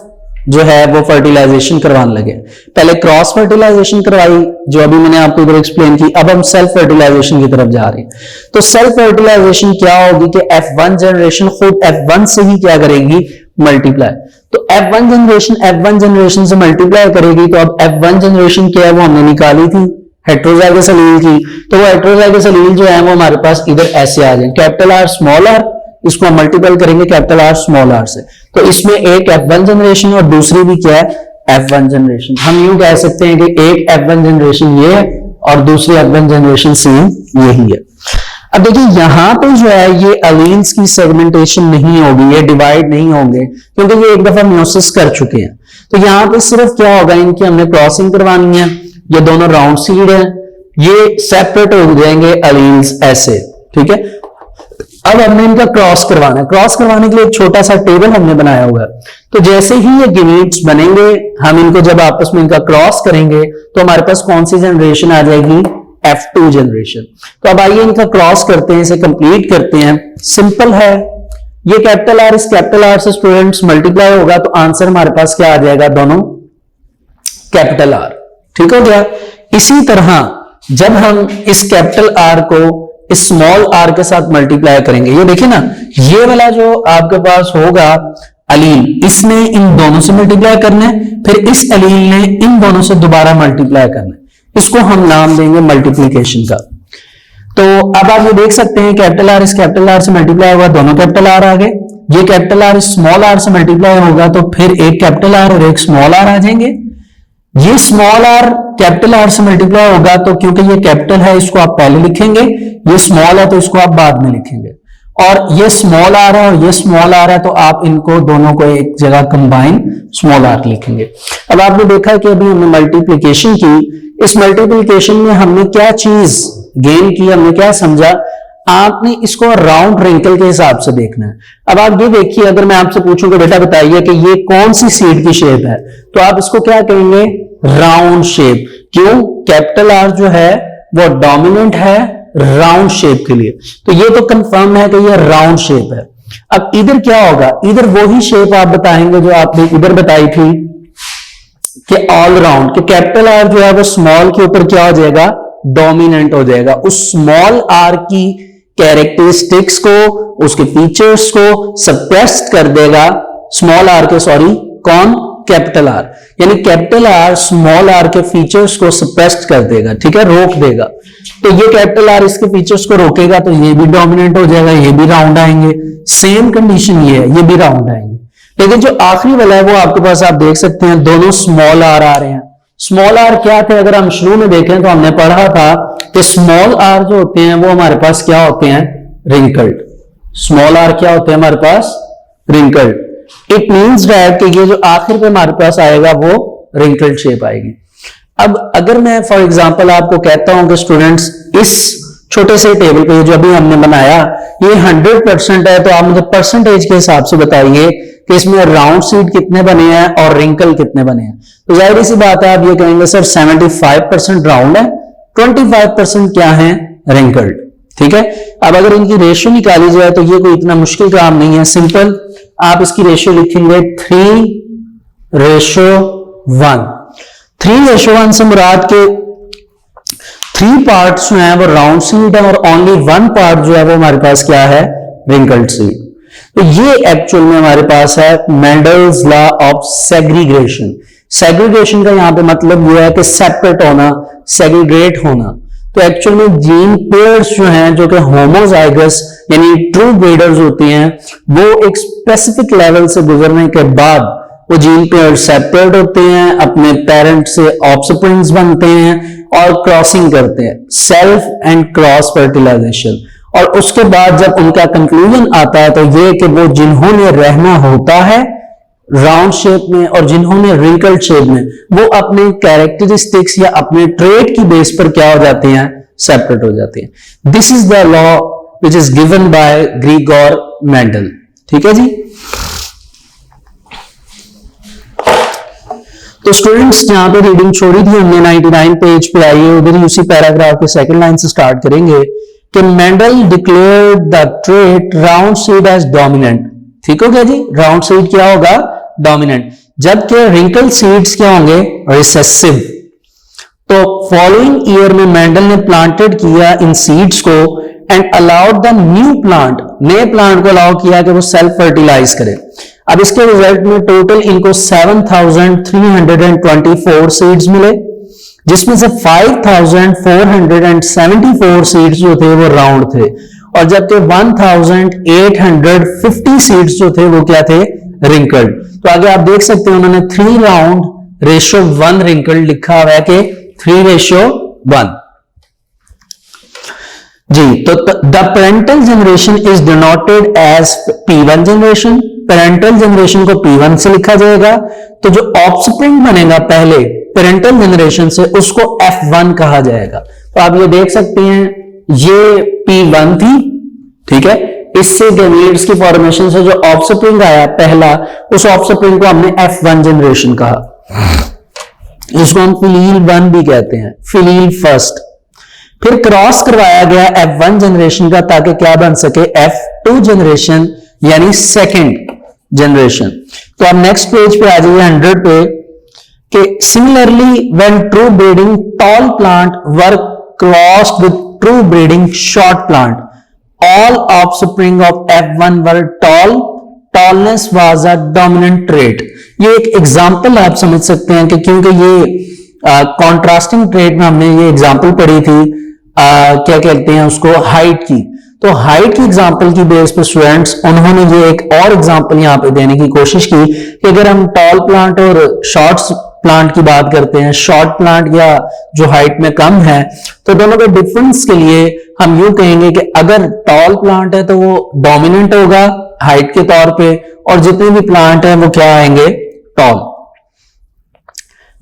जो है वो फर्टिलाइजेशन करवाने लगे। पहले क्रॉस फर्टिलाइजेशन करवाई जो अभी मैंने आपको इधर एक्सप्लेन की, अब हम सेल्फ फर्टिलाइजेशन की तरफ जा रहे हैं। तो सेल्फ फर्टिलाइजेशन क्या होगी कि F1 जनरेशन खुद F1 से ही क्या करेगी, मल्टीप्लाई। तो F1 जनरेशन से मल्टीप्लाई करेगी। तो अब F1 जनरेशन क्या है वो हमने निकाली थी हेट्रोजाइगस एलील की। तो वो हेट्रोजाइगस एलील जो है वो हमारे पास इधर ऐसे आ जाए, कैपिटल आर स्मॉल आर, इसको हम मल्टीपल करेंगे कैपिटल आर स्मॉल आर से। तो इसमें एक F1 जनरेशन और दूसरी भी क्या है, F1 जनरेशन। हम यूं कह सकते हैं कि एक F1 जनरेशन ये है और दूसरी F1 जनरेशन सेम यही है। अब देखिए यहां पे जो है ये एलील्स की सेगमेंटेशन नहीं होगी, ये डिवाइड नहीं होंगे, क्योंकि ये एक दफा म्योसिस कर चुके हैं। तो यहां पे सिर्फ क्या होगा, इनकी हमने क्रॉसिंग करवानी है। ये दोनों राउंड सीड है, ये सेपरेट हो जाएंगे एलील्स ऐसे, ठीक है। अब हमने इनका क्रॉस करवाना है। क्रॉस करवाने के लिए एक छोटा सा टेबल हमने बनाया हुआ है। तो जैसे ही ये गमीट्स बनेंगे, हम इनको जब आपस में इनका क्रॉस करेंगे तो हमारे पास कौन सी जनरेशन आ जाएगी, F2 जनरेशन। तो अब आइए इनका क्रॉस करते हैं, इसे कंप्लीट करते हैं। सिंपल है, ये कैपिटल आर इस कैपिटल आर से स्टूडेंट्स मल्टीप्लाई होगा तो आंसर हमारे पास क्या आ जाएगा, दोनों कैपिटल आर। ठीक हो गया। इसी तरह जब हम इस कैपिटल आर को इस स्मॉल आर के साथ मल्टीप्लाई करेंगे, ये देखिए ना, ये वाला जो आपके पास होगा एलील, इसने इन दोनों से मल्टीप्लाई करना है, फिर इस एलील ने इन दोनों से दोबारा मल्टीप्लाई करना है। इसको हम नाम देंगे मल्टीप्लीकेशन का। तो अब आप ये देख सकते हैं कैपिटल आर इस कैपिटल आर से मल्टीप्लाई होगा, दोनों कैपिटल आर आ गए। ये कैपिटल आर इस स्मॉल आर से मल्टीप्लाई होगा तो फिर एक कैपिटल आर और एक स्मॉल आर आ जाएंगे। ये स्मॉल आर कैपिटल आर से मल्टीप्लाई होगा तो क्योंकि ये कैपिटल है इसको आप पहले लिखेंगे, ये स्मॉल है तो इसको आप बाद में लिखेंगे। और ये स्मॉल आर है और ये स्मॉल आर है तो आप इनको दोनों को एक जगह कंबाइन स्मॉल आर लिखेंगे। अब आपने देखा कि अभी हमने मल्टीप्लिकेशन की, इस मल्टीप्लिकेशन में हमने क्या चीज गेन की, हमने क्या समझा, आपने इसको राउंड रिंकल के हिसाब से देखना है। अब आप ये देखिए, अगर मैं आपसे पूछूं कि बेटा बताइए कि ये कौन सी सीड की शेप है, तो आप इसको क्या कहेंगे, राउंड शेप। क्यों, कैपिटल आर जो है वो डोमिनेंट है राउंड शेप के लिए, तो ये तो कंफर्म है कि ये राउंड शेप है। अब इधर क्या होगा, इधर वही शेप आप बताएंगे जो आपने इधर बताई थी कि ऑल राउंड, कि कैपिटल आर जो है वो स्मॉल के ऊपर क्या हो जाएगा, डोमिनेंट हो जाएगा। उस स्मॉल आर की कैरेक्टरिस्टिक्स को, उसके फीचर्स को सप्रेस कर देगा स्मॉल आर के, सॉरी कौन, कैपिटल आर। यानी कैपिटल आर स्मॉल आर के फीचर्स को सप्रेस कर देगा, ठीक है, रोक देगा। तो ये कैपिटल आर इसके फीचर्स को रोकेगा तो ये भी डोमिनेंट हो जाएगा, ये भी राउंड आएंगे। सेम कंडीशन ये है, ये भी राउंड आएंगे। लेकिन जो आखिरी वाला है वो आपके पास आप देख सकते हैं दोनों स्मॉल आर आ रहे हैं। स्मॉल आर क्या थे, अगर हम शुरू में देखें तो हमने पढ़ा था कि स्मॉल आर जो होते हैं वो हमारे पास क्या होते हैं, रिंकल्ड। स्मॉल आर क्या होते हैं हमारे पास, रिंकल्ड। इट मीन्स दैट कि ये जो आखिर पे हमारे पास आएगा वो रिंकल्ड शेप आएगी। अब अगर मैं फॉर एग्जांपल आपको कहता हूं कि स्टूडेंट्स इस छोटे से टेबल पे जो अभी हमने बनाया ये 100% है, तो आप मुझे परसेंटेज के हिसाब से बताइए कि इसमें राउंड सीड कितने बने हैं और रिंकल कितने बने हैं। तो जाहिर सी बात है आप ये कहेंगे सर 75% राउंड है, 25% क्या है, रिंकल्ड। ठीक है, अब अगर इनकी रेशियो निकाली जाए तो ये कोई इतना मुश्किल काम नहीं है, सिंपल। आप इसकी रेशियो लिखेंगे 3:1। 3:1 से मुराद के 3 पार्ट्स जो है वो राउंड सीड है और ओनली 1 पार्ट जो है वो हमारे पास क्या है, रिंकल्ड सीड। तो ये एक्चुअल में हमारे पास है Mendel's law of segregation. Segregation का यहां पे मतलब ये है कि सेपरेट होना, सेग्रीगेट होना। तो एक्चुअल में जीन पेयर्स जो हैं जो कि होमोजाइगस यानी ट्रू ब्रीडर्स होती हैं, वो एक स्पेसिफिक लेवल से गुजरने के बाद वो जीन पेयर सेपरेट होते हैं, अपने पेरेंट से ऑफस्प्रिंग्स बनते हैं और क्रॉसिंग करते हैं, सेल्फ एंड क्रॉस फर्टिलाइजेशन। और उसके बाद जब उनका कंक्लूजन आता है तो ये कि वो जिन्होंने रहना होता है राउंड शेप में और जिन्होंने रिंकल्ड शेप में, वो अपने कैरेक्टरिस्टिक्स या अपने ट्रेट की बेस पर क्या हो जाते हैं, सेपरेट हो जाते हैं। This is the law which is given by Gregor Mendel. ठीक है जी। तो स्टूडेंट्स यहां पे रीडिंग छोड़ी थी हमने 99 पेज पे, आइए उधर ही उसी पैराग्राफ के सेकंड लाइन से स्टार्ट करेंगे कि Mendel declared the trait round seed as dominant. ठीक हो गया जी, राउंड सीड क्या होगा, डोमिनेंट, जबकि रिंकल सीड्स क्या होंगे, रिसेसिव। तो फॉलोइंग ईयर में मेंडल ने प्लांटेड किया इन सीड्स को and allowed the new plant, नए प्लांट को अलाउ किया कि वो सेल्फ फर्टिलाइज करे। अब इसके रिजल्ट में टोटल इनको 7324 सीड्स मिले, जिसमें से 5474 सीड्स जो थे वो राउंड थे और जबकि 1850 सीड्स जो थे वो क्या थे, रिंकल्ड। तो आगे आप देख सकते हैं उन्होंने 3 राउंड रेशियो 1 रिंकल्ड लिखा हुआ है कि 3:1 जी। तो the parental generation is denoted as P1 generation, parental generation को P1 से लिखा जाएगा। तो जो ऑफस्प्रिंग बनेगा पहले पेरेंटल जनरेशन से उसको F1 कहा जाएगा। तो आप ये देख सकते हैं ये P1 थी, ठीक है, इससे गैमीट्स की फॉर्मेशन से जो ऑफस्प्रिंग आया पहला, उस ऑफस्प्रिंग को हमने F1 जनरेशन कहा। इसको हम फिलील 1 भी कहते हैं, फिलील फर्स्ट। फिर क्रॉस करवाया गया F1 जनरेशन का ताकि क्या बन सके, F2 जनरेशन यानी सेकेंड जनरेशन। तो अब नेक्स्ट पेज पे आ जाइए 100 पे कि similarly when true breeding tall plant were crossed with true breeding short plant, all offspring of F1 were toll, tallness was a dominant trait. ये एक एग्जांपल आप समझ सकते हैं कि क्योंकि ये कॉन्ट्रास्टिंग ट्रेट में हमने ये एग्जांपल पढ़ी थी, क्या कहते हैं उसको, हाइट की। तो हाइट की एग्जांपल की बेस पर स्टूडेंट्स उन्होंने ये एक और एग्जांपल यहां पे देने की कोशिश की कि अगर हम टॉल प्लांट और शॉर्ट प्लांट की बात करते हैं, शॉर्ट प्लांट या जो हाइट में कम है, तो दोनों के डिफरेंस के लिए हम यूं कहेंगे कि अगर टॉल प्लांट है तो वो डोमिनेंट होगा हाइट के तौर पे, और जितने भी प्लांट हैं वो क्या आएंगे, tall.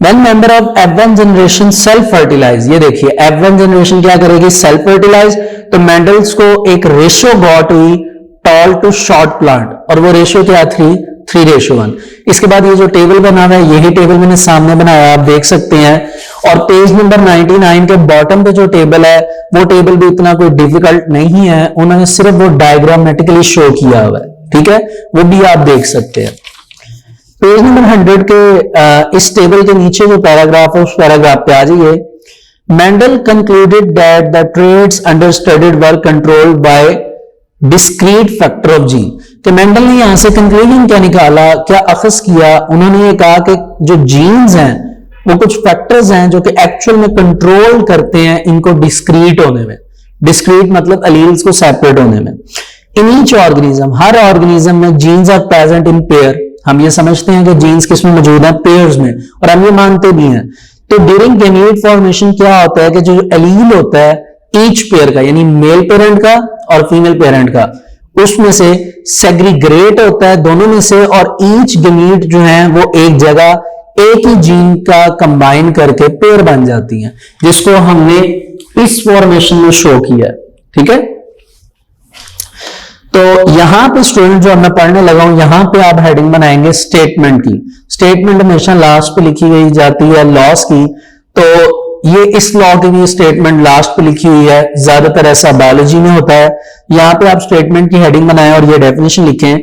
When member of F1 generation self fertilise, ये देखिए F1 जनरेशन क्या करेगी, सेल्फ फर्टिलाइज। तो मेंडल्स को एक रेशियो गॉट हुई टॉल टू शॉर्ट प्लांट, और वो रेशियो क्या थी, 3:1। इसके बाद ये जो टेबल बना हुआ है, यही टेबल मैंने सामने बनाया, आप देख सकते हैं। और पेज नंबर 99 के बॉटम पे जो टेबल है वो टेबल भी इतना कोई डिफिकल्ट नहीं है, उन्होंने सिर्फ वो डायग्रामेटिकली शो किया हुआ है, ठीक है, वो भी आप देख सकते हैं। पेज नंबर 100 के इस टेबल के नीचे जो पैराग्राफ है उस पैराग्राफ पे आ जाइए। Mendel concluded that the traits under studied were controlled by discrete factor of gene. कि मेंडल ने यहां से कंक्लूजन क्या निकाला, क्या अखज किया, उन्होंने ये कहा कि जो जीन्स हैं वो कुछ फैक्टर्स हैं जो कि एक्चुअल में कंट्रोल करते हैं इनको डिस्क्रीट होने में। डिस्क्रीट मतलब एलील्स को सेपरेट होने में। इन ईच ऑर्गेनिज्म, हर ऑर्गेनिज्म में genes are present in pair. हम ये समझते हैं कि जीन्स किसमें मौजूद है, पेयर्स में, और हम ये मानते भी हैं। तो ड्यूरिंग गैमीट फॉर्मेशन क्या होता है कि जो एलील होता है ईच पेयर का, यानी मेल पेरेंट का और फीमेल पेरेंट का, उसमें से सेग्रीग्रेट होता है दोनों में से, और ईच गमीट जो है वो एक जगह एक ही जीन का कंबाइन करके पेयर बन जाती हैं, जिसको हमने इस फॉर्मेशन में शो किया है। ठीक है, तो यहां पे स्टूडेंट जो मैं पढ़ने लगा हूं, यहां पे आप हेडिंग बनाएंगे स्टेटमेंट की। स्टेटमेंट हमेशा लास्ट पे लिखी गई जाती है लॉस की, तो ये इस लॉ की भी स्टेटमेंट लास्ट पे लिखी हुई है, ज्यादातर ऐसा बायोलॉजी में होता है। यहां पे आप स्टेटमेंट की हेडिंग बनाएं और ये डेफिनेशन लिखें,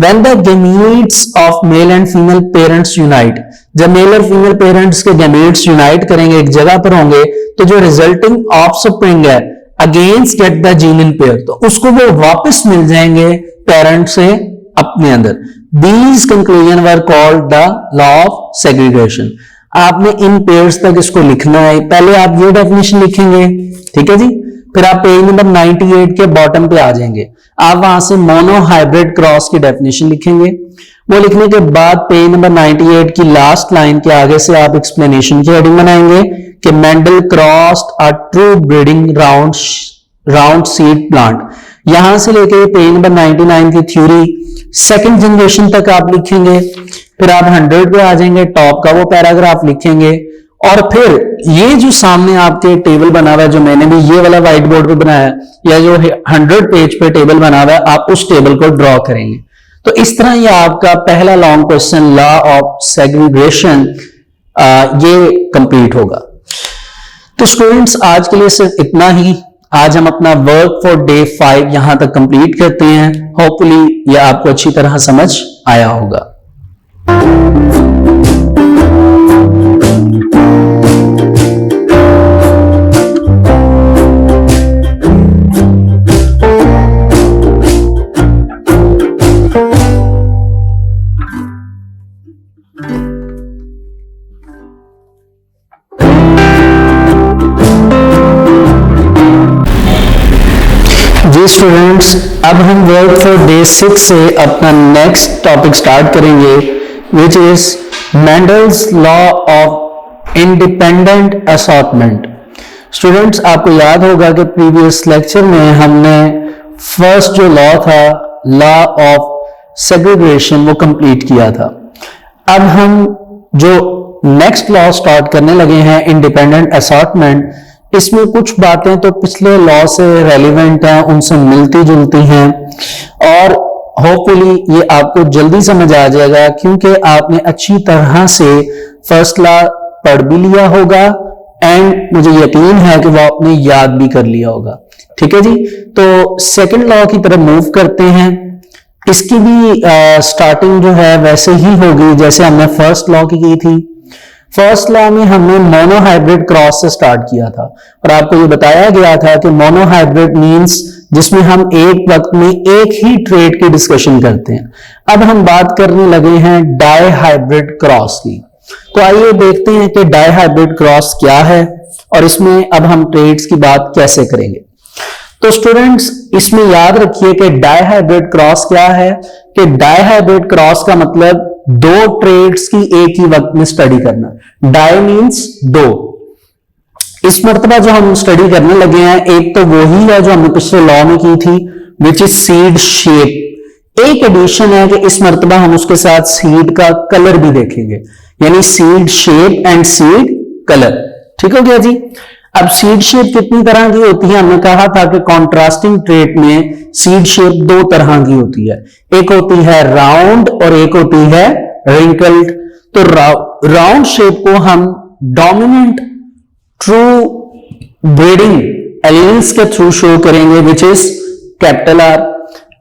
when the gametes of male and female parents unite, जब मेल और फीमेल पेरेंट्स के गमीट्स यूनाइट करेंगे, एक जगह पर होंगे, तो जो रिजल्टिंग ऑफस्प्रिंग है against get the gene in pair, तो उसको वो वापस मिल जाएंगे पेरेंट से अपने अंदर। These conclusion were called the law of segregation. आपने इन पेयर्स तक इसको लिखना है। पहले आप ये डेफिनेशन लिखेंगे, ठीक है जी, फिर आप पेज नंबर 98 के बॉटम पे आ जाएंगे, आप वहां से मोनोहाइब्रिड क्रॉस की डेफिनेशन लिखेंगे। वो लिखने के बाद पेज नंबर 98 की लास्ट लाइन के आगे से आप एक्सप्लेनेशन की हेडिंग बनाएंगे कि Mendel crossed a true breeding round seed plant. यहां से लेके पेज नंबर 99 की थ्योरी सेकंड जनरेशन तक आप लिखेंगे। फिर आप 100 पे आ जाएंगे, टॉप का वो पैराग्राफ लिखेंगे, और फिर ये जो सामने आपके टेबल बना हुआ है, जो मैंने भी ये वाला व्हाइट बोर्ड पे बनाया है, या जो 100 पेज पे टेबल बना हुआ है, आप उस टेबल को ड्रॉ करेंगे। तो इस तरह ये आपका पहला long question law of segregation ये कंप्लीट होगा। तो स्टूडेंट्स आज के लिए सिर्फ इतना ही। आज हम अपना वर्क फॉर डे 5 यहां तक कंप्लीट करते हैं। होपफुली ये आपको अच्छी तरह समझ आया होगा। स्टूडेंट्स, अब हम वर्क फॉर डे 6 से अपना नेक्स्ट टॉपिक स्टार्ट करेंगे, which is Mendel's law of independent assortment. Students, आपको याद होगा कि प्रीवियस लेक्चर में हमने फर्स्ट जो लॉ था, लॉ ऑफ सेग्रीगेशन, वो कंप्लीट किया था। अब हम जो नेक्स्ट लॉ स्टार्ट करने लगे हैं, इंडिपेंडेंट असॉर्टमेंट, इसमें कुछ बातें तो पिछले लॉ से रेलिवेंट हैं, उनसे मिलती जुलती हैं, और होपफुली ये आपको जल्दी समझ आ जाएगा, क्योंकि आपने अच्छी तरह से फर्स्ट लॉ पढ़ भी लिया होगा, एंड मुझे यकीन है कि वो आपने याद भी कर लिया होगा। ठीक है जी, तो सेकंड लॉ की तरफ मूव करते हैं। इसकी भी स्टार्टिंग जो है वैसे ही होगी जैसे हमने फर्स्ट लॉ की थी। फर्स्ट लॉ में हमने मोनोहाइब्रिड क्रॉस से स्टार्ट किया था, और आपको ये बताया गया था कि मोनोहाइब्रिड मींस जिसमें हम एक वक्त में एक ही ट्रेट की डिस्कशन करते हैं। अब हम बात करने लगे हैं डाईहाइब्रिड क्रॉस की। तो आइए देखते हैं कि डाईहाइब्रिड क्रॉस क्या है, और इसमें अब हम ट्रेट्स की बात कैसे करेंगे। तो स्टूडेंट्स, इसमें याद रखिए कि डाईहाइब्रिड क्रॉस क्या है, कि डाईहाइब्रिड क्रॉस का मतलब दो ट्रेड्स की एक ही वक्त में स्टडी करना। डाई मींस दो। इस मर्तबा जो हम स्टडी करने लगे हैं, एक तो वही है जो हमने पिछले लॉ में की थी, विच इज सीड शेप। एक एडिशन है कि इस मर्तबा हम उसके साथ सीड का कलर भी देखेंगे, यानी seed shape and seed colour. ठीक हो गया जी। अब सीड शेप कितनी तरह की होती है, हमने कहा था कि कॉन्ट्रास्टिंग ट्रेट में सीड शेप दो तरह की होती है, एक होती है राउंड और एक होती है रिंकल्ड। तो राउंड शेप को हम डोमिनेंट ट्रू ब्रीडिंग एलील्स के थ्रू शो करेंगे, which is capital R,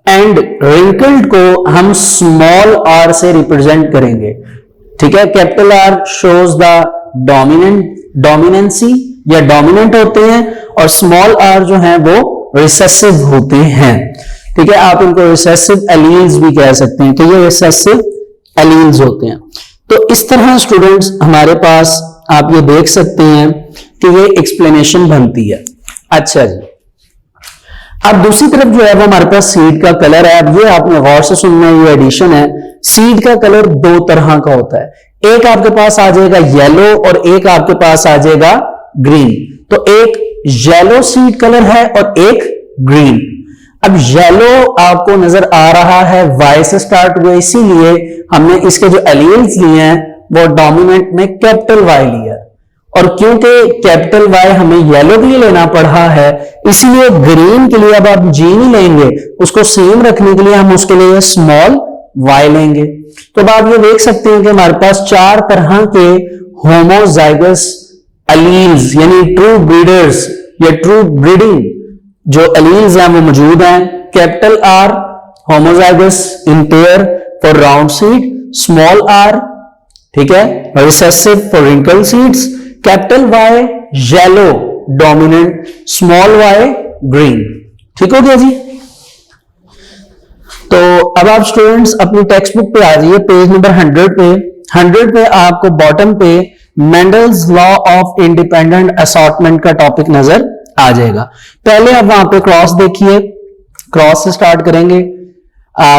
and wrinkled को हम स्मॉल आर से रिप्रेजेंट करेंगे। ठीक है, capital are shows the dominancy या डोमिनेंट होते हैं, और स्मॉल आर जो है वो रिसेसिव होते हैं। ठीक है, आप इनको रिसेसिव एलील्स भी कह सकते हैं, तो ये रिसेसिव एलील्स होते हैं। तो इस तरह स्टूडेंट्स हमारे पास आप ये देख सकते हैं कि ये एक्सप्लेनेशन बनती है। अच्छा जी, अब दूसरी तरफ जो है वो हमारे पास सीड का कलर है। अब ये आपने गौर से सुनना है, ये एडिशन है। सीड का कलर दो तरह का होता है, एक आपके पास आ जाएगा येलो और एक आपके पास आ जाएगा ग्रीन। तो एक येलो सीड कलर है और एक ग्रीन। अब येलो आपको नजर आ रहा है वाई से स्टार्ट हुआ, इसीलिए हमने इसके जो एलील्स लिए हैं वो डोमिनेंट में कैपिटल वाई लिया, और क्योंकि कैपिटल वाई हमें येलो के लिए लेना पड़ा है, इसलिए ग्रीन के लिए अब आप जी नहीं लेंगे, उसको सेम रखने के लिए हम उसके लिए स्मॉल वाई लेंगे। तो अब आप ये देख सकते हैं कि हमारे पास 4 तरह के होमोजाइगस एलील्स यानी ट्रू ब्रीडर्स या ट्रू ब्रीडिंग जो एलील्स हैं वो मौजूद हैं। Capital R homozygous in pair for round seed, small R ठीक है recessive for wrinkle seeds, capital Y yellow dominant, small Y green. ठीक हो गया जी। तो अब आप स्टूडेंट्स अपनी टेक्स्ट बुक पे आ जाइए, पेज नंबर 100 पे। 100 पे आपको बॉटम पे Mendel's law of independent assortment का टॉपिक नजर आ जाएगा। पहले आप वहां पे क्रॉस देखिए, क्रॉस से स्टार्ट करेंगे।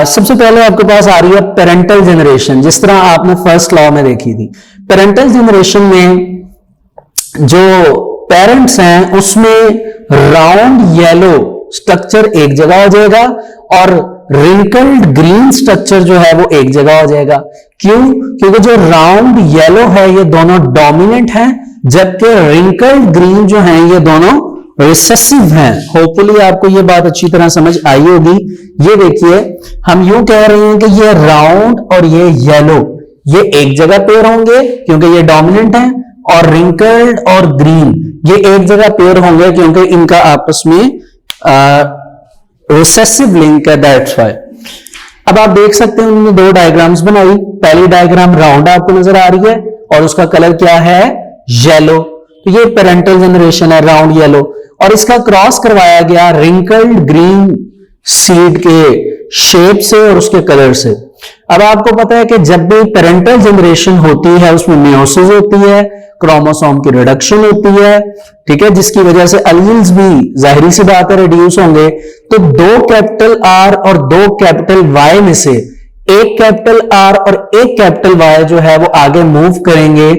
सबसे पहले आपके पास आ रही है पेरेंटल जनरेशन, जिस तरह आपने फर्स्ट लॉ में देखी थी। पेरेंटल जनरेशन में जो पेरेंट्स हैं उसमें राउंड येलो स्ट्रक्चर एक जगह हो जाएगा और रिंकल्ड ग्रीन स्ट्रक्चर जो है वो एक जगह हो जाएगा। क्यों? क्योंकि जो राउंड येलो है ये दोनों डोमिनेंट हैं, जबकि रिंकल्ड ग्रीन जो है ये दोनों रिसेसिव हैं। होपफुली आपको ये बात अच्छी तरह समझ आई होगी। ये देखिए, हम यूं कह रहे हैं कि ये राउंड और ये येलो ये एक जगह पेयर होंगे क्योंकि ये डोमिनेंट हैं, और रिंकल्ड और ग्रीन ये एक जगह पेयर होंगे क्योंकि इनका आपस में रिसेसिव लिंक है, दैट्स व्हाई। अब आप देख सकते हैं उन्होंने 2 डायग्राम्स बनाई। पहली डायग्राम राउंड आपको नजर आ रही है और उसका कलर क्या है? येलो। तो ये पेरेंटल जनरेशन है राउंड येलो, और इसका क्रॉस करवाया गया रिंकल्ड ग्रीन सीड के शेप से और उसके कलर से। अब आपको पता है कि जब भी पेरेंटल जनरेशन होती है उसमें मियोसिस होती है, क्रोमोसोम की रिडक्शन होती है, ठीक है, जिसकी वजह से एलील्स भी जाहिर सी बात है रिड्यूस होंगे। तो 2 कैपिटल आर और 2 कैपिटल वाई में से एक कैपिटल आर और एक कैपिटल वाई जो है वो आगे मूव करेंगे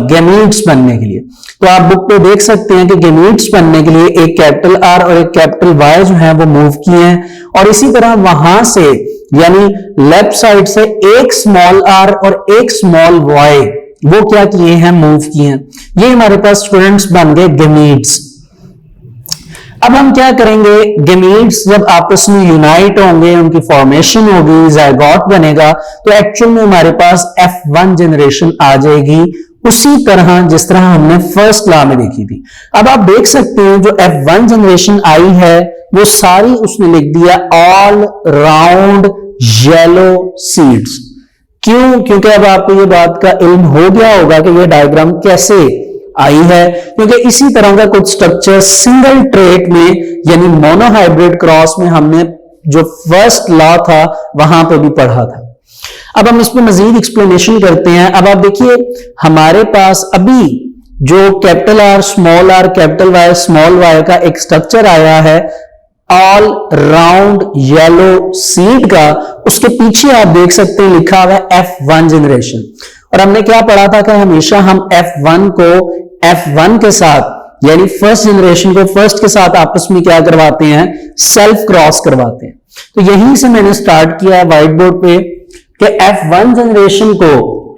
गैमीट्स बनने के लिए। तो आप बुक पे देख सकते हैं कि गैमीट्स बनने के लिए एक कैपिटल आर और एक कैपिटल वाई जो है वो मूव किए हैं, और इसी तरह वहां से यानी लेफ्ट साइड से एक स्मॉल आर और एक स्मॉल वाई वो क्या किए हैं? मूव किए हैं। ये हमारे पास स्टूडेंट्स बन गए गैमीट्स। अब हम क्या करेंगे? गैमीट्स जब आपस में यूनाइट होंगे, उनकी फॉर्मेशन होगी, जायगोट बनेगा, तो एक्चुअल में हमारे पास F1 जनरेशन आ जाएगी, उसी तरह जिस तरह हमने फर्स्ट लॉ में देखी थी। अब आप देख सकते हैं जो F1 जनरेशन आई है वो सारी उसने लिख दिया ऑल राउंड येलो सीड्स। क्यों? क्योंकि अब आपको ये बात का इल्म हो गया होगा कि ये डायग्राम कैसे आई है, क्योंकि इसी तरह का कुछ स्ट्रक्चर सिंगल ट्रेट में यानी मोनोहाइब्रिड क्रॉस में हमने जो फर्स्ट लॉ था वहां पे भी पढ़ा था। अब हम इस पे मजीद एक्सप्लेनेशन करते हैं। अब आप देखिए हमारे पास अभी जो capital R small R capital Y small Y का एक स्ट्रक्चर आया है ऑल राउंड येलो सीड का, उसके पीछे आप देख सकते हैं लिखा हुआ है F1 जनरेशन। और हमने क्या पढ़ा था कि हमेशा हम F1 को F1 के साथ यानी फर्स्ट जनरेशन को फर्स्ट के साथ आपस में क्या करवाते हैं? सेल्फ क्रॉस करवाते हैं। तो यहीं से मैंने स्टार्ट किया व्हाइट बोर्ड पे कि F1 जनरेशन को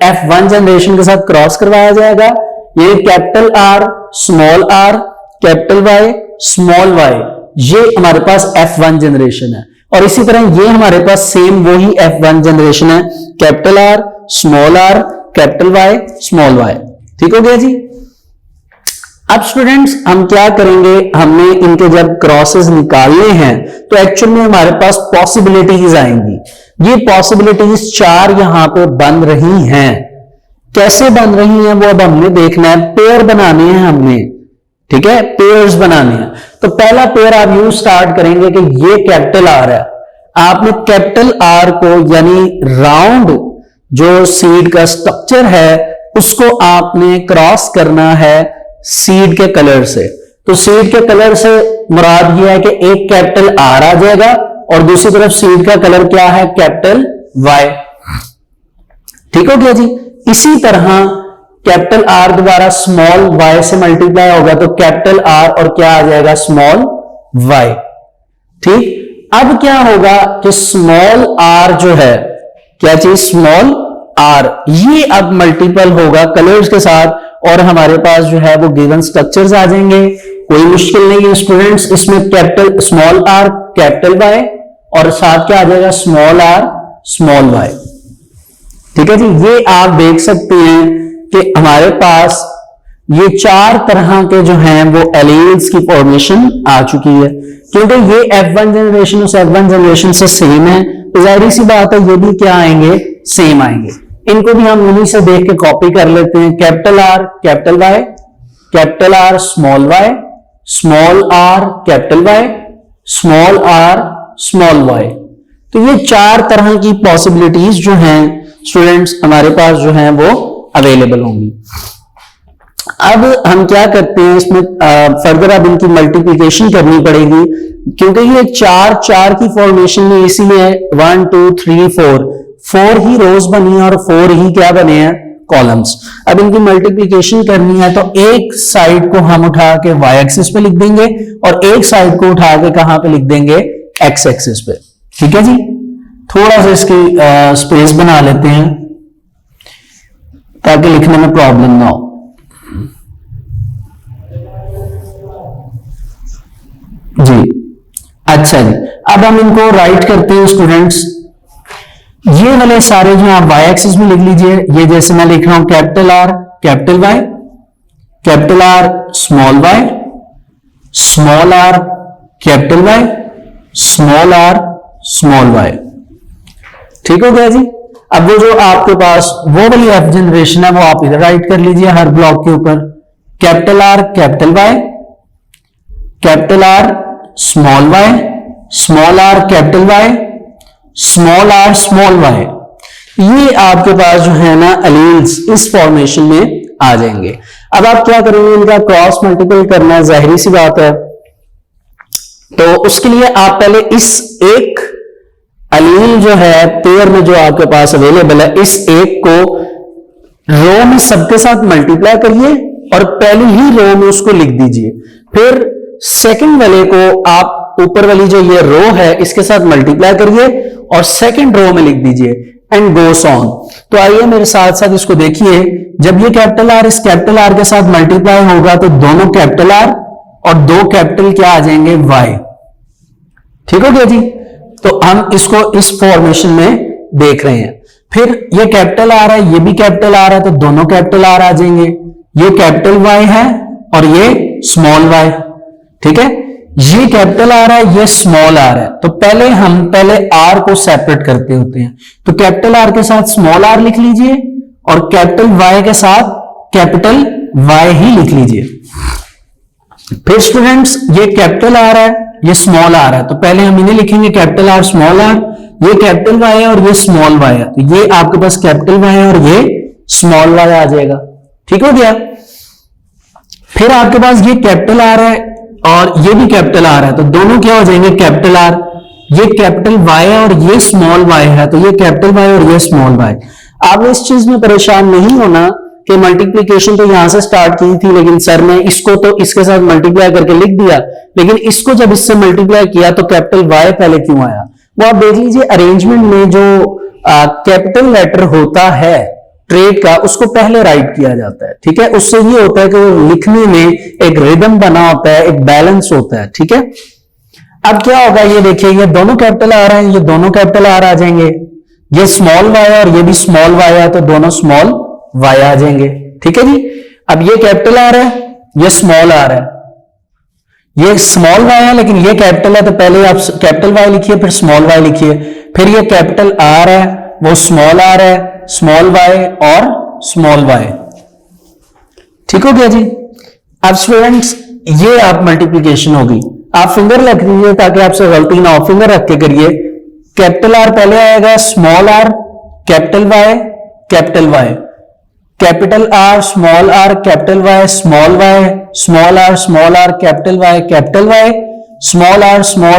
F1 जनरेशन के साथ क्रॉस करवाया जाएगा। ये capital R small R capital Y small Y, ये हमारे पास F1 जनरेशन है। और इसी तरह ये हमारे पास सेम वही F1 जनरेशन है, capital R small R capital Y small Y. ठीक हो गया जी। अब स्टूडेंट्स हम क्या करेंगे? हमने इनके जब क्रॉसेस निकालने हैं तो एक्चुअल में हमारे पास पॉसिबिलिटीज आएंगी। ये पॉसिबिलिटीज 4 यहां पे बन रही हैं। कैसे बन रही हैं वो अब हमने देखना है। पेयर बनाने हैं हमने, ठीक है, पेयर्स बनाने हैं। तो पहला पेयर आप यूं स्टार्ट करेंगे कि ये कैपिटल आर है, आपने कैपिटल आर को यानी राउंड जो सीड का स्ट्रक्चर है उसको आपने क्रॉस करना है सीड के कलर से। तो सीड के कलर से मुराद यह है कि एक कैपिटल आर आ जाएगा और दूसरी तरफ सीड का कलर क्या है? Capital Y. ठीक हो गया जी। इसी तरह कैपिटल आर दोबारा स्मॉल वाई से मल्टीप्लाई होगा तो कैपिटल आर और क्या आ जाएगा? Small Y. ठीक, अब क्या होगा कि स्मॉल आर जो है, क्या चीज, स्मॉल आर, ये अब मल्टीपल होगा कलर्स के साथ और हमारे पास जो है वो गिवन स्ट्रक्चर्स आ जाएंगे। कोई मुश्किल नहीं है स्टूडेंट्स, इसमें capital small R capital Y और साथ क्या आ जाएगा, स्मॉल आर स्मॉल वाई। ठीक है जी, ये आप देख सकते हैं कि हमारे पास ये चार तरह के जो हैं वो एलील्स की फॉर्मेशन आ चुकी है। क्योंकि ये F1 जनरेशन उस F1 जनरेशन से सेम है, तो जाहिर सी बात है ये भी क्या आएंगे, सेम आएंगे। इनको भी हम उन्हीं से देख के कॉपी कर लेते हैं। Capital R capital Y, capital R small Y, small R capital Y, small R small Y. तो ये चार तरह की पॉसिबिलिटीज जो हैं स्टूडेंट्स हमारे पास जो हैं वो अवेलेबल होंगी। अब हम क्या करते हैं इसमें फर्दर अब इनकी मल्टीप्लिकेशन करनी पड़ेगी, क्योंकि ये चार चार की फॉर्मेशन में इसीलिए 1 2 3 4 ही रोज बनी है और 4 ही क्या बने हैं, कॉलम्स। अब इनकी मल्टीप्लिकेशन करनी है तो एक साइड को हम उठा के वाई एक्सिस पे लिख देंगे और एक साइड को उठा के कहां पे लिख देंगे, एक्स एक्सिस पे। ठीक है जी, थोड़ा सा इसकी स्पेस बना लेते हैं ताकि लिखने में प्रॉब्लम ना हो। जी अच्छा जी, अब हम इनको राइट करते हैं स्टूडेंट्स। ये वाले सारे जो आप वाई एक्सिस में लिख लीजिए, ये जैसे मैं लिख रहा हूं capital R capital Y, capital R small Y, small R capital Y, small R small Y. ठीक हो गया जी। अब वो जो आपके पास वो वाली एफ जनरेशन है वो आप इधर राइट कर लीजिए हर ब्लॉक के ऊपर। Capital R capital Y, capital R small Y, small R capital Y, small R small Y. ये आपके पास जो है ना एलील्स इस फॉर्मेशन में आ जाएंगे। अब आप क्या करेंगे, इनका क्रॉस मल्टीपल करना है, जाहिर सी बात है। तो उसके लिए आप पहले इस एक एलील जो है पेयर में जो आपके पास अवेलेबल है, इस एक को रो में सबके साथ मल्टीप्लाई करिए और पहली ही रो में उसको लिख दीजिए। फिर सेकंड वाले को आप ऊपर वाली जो ये रो है इसके साथ मल्टीप्लाई करिए और सेकंड रो में लिख दीजिए एंड गोस ऑन। तो आइए मेरे साथ साथ इसको देखिए। जब ये कैपिटल आर इस कैपिटल आर के साथ मल्टीप्लाई होगा तो दोनों कैपिटल आर और दो कैपिटल क्या आ जाएंगे, वाई। ठीक हो गया जी। तो हम इसको इस फॉर्मेशन में देख रहे हैं। फिर ये कैपिटल आर है, ये भी कैपिटल आर है, तो दोनों कैपिटल आर आ जाएंगे। ये कैपिटल वाई है और ये स्मॉल वाई। ठीक है, ये कैपिटल आर है, ये स्मॉल आर है। तो पहले आर को सेपरेट करते होते हैं। तो कैपिटल आर के साथ स्मॉल आर लिख लीजिए और कैपिटल वाई के साथ कैपिटल वाई ही लिख लीजिए। फिर स्टूडेंट्स ये कैपिटल आर है, ये स्मॉल आर है, तो पहले हम इन्हें लिखेंगे कैपिटल आर स्मॉल आर। ये कैपिटल वाई है और ये स्मॉल वाई है, तो ये आपके पास कैपिटल वाई है और ये स्मॉल वाई आ जाएगा। ठीक हो गया। फिर आपके पास ये कैपिटल आर है और ये भी कैपिटल आर है, तो दोनों क्या हो जाएंगे, कैपिटल आर। ये कैपिटल वाई है और ये स्मॉल वाई है, तो ये कैपिटल वाई और ये स्मॉल वाई। आप इस चीज में परेशान नहीं होना कि मल्टीप्लिकेशन तो यहां से स्टार्ट की थी, लेकिन सर ने इसको तो इसके साथ मल्टीप्लाई करके लिख दिया, लेकिन इसको जब इससे मल्टीप्लाई किया तो कैपिटल वाई पहले क्यों आया, वो आप देख लीजिए। अरेंजमेंट में जो कैपिटल लेटर होता है ट्रेड का, उसको पहले राइट किया जाता है। ठीक है, उससे ये होता है कि वो लिखने में एक रिदम बना होता है, एक बैलेंस होता है। ठीक है, अब क्या होगा, ये देखिए ये दोनों कैपिटल आ रहे हैं, ये दोनों कैपिटल आर आ जाएंगे। ये स्मॉल वाई और ये भी स्मॉल वाई है, तो दोनों स्मॉल वाई आ जाएंगे। ठीक है जी। अब ये कैपिटल आर है, ये स्मॉल आर है, ये स्मॉल वाई है लेकिन ये कैपिटल है, तो पहले आप कैपिटल वाई लिखिए फिर स्मॉल वाई लिखिए। फिर ये कैपिटल आर है, वो स्मॉल आर है, स्मॉल वाई और स्मॉल वाई। ठीक हो गया जी। अब स्टूडेंट्स ये आप मल्टीप्लिकेशन होगी, आप फिंगर रख दीजिए ताकि आपसे गलती ना हो, फिंगर रख के करिए। कैपिटल आर पहले आएगा, small R capital Y capital Y, capital R small R capital Y small Y, small R capital Y small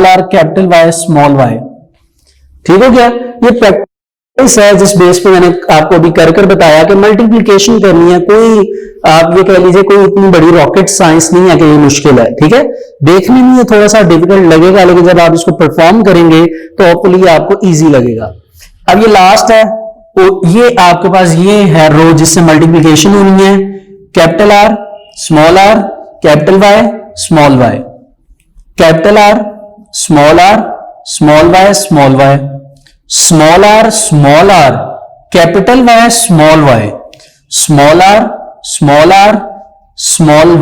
R capital Y small Y. ठीक हो गया। ये बेस है जिस बेस पे मैंने आपको अभी कर कर बताया कि मल्टीप्लिकेशन करनी है, कोई आप ये कह लीजिए कोई इतनी बड़ी रॉकेट साइंस नहीं है कि ये मुश्किल है, ठीक है। देखने में ये थोड़ा सा डिफिकल्ट लगेगा, लेकिन जब आप इसको परफॉर्म करेंगे तो होपफुली आपको इजी लगेगा। अब ये लास्ट है, तो ये आपके पास ये है रो जिससे मल्टीप्लिकेशन होनी है, capital R small R capital Y small Y, capital R small R small Y small Y, small R capital Y small Y, small R small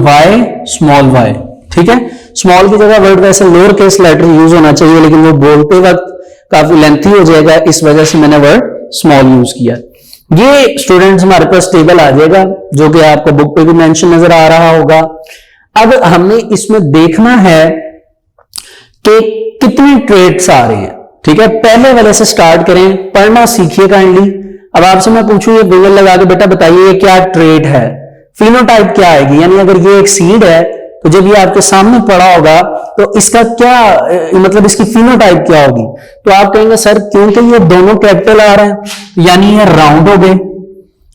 Y, ठीक है। स्मॉल की जगह वर्ड वैसे लोअर केस लेटर यूज होना चाहिए, लेकिन वो बोलते वक्त काफी लेंथी हो जाएगा, इस वजह से मैंने वर्ड स्मॉल यूज किया। ये स्टूडेंट्स हमारे पास टेबल आ जाएगा जो कि आपको बुक पे भी मेंशन नजर आ रहा होगा। अब हमने इसमें देखना है कि कितनी ट्रेड्स आ रही है, ठीक है। पहले वाले से स्टार्ट करें, पढ़ना सीखिए काइंडली। अब आपसे मैं पूछूं ये गूगल लगा के बेटा बताइए ये क्या ट्रेड है, फिनोटाइप क्या आएगी, यानी अगर ये एक सीड है तो जब ये आपके सामने पड़ा होगा तो इसका क्या मतलब इसकी फिनोटाइप क्या होगी, तो आप कहेंगे सर क्योंकि ये दोनों कैपिटल आ रहे हैं यानी ये राउंड हो गए,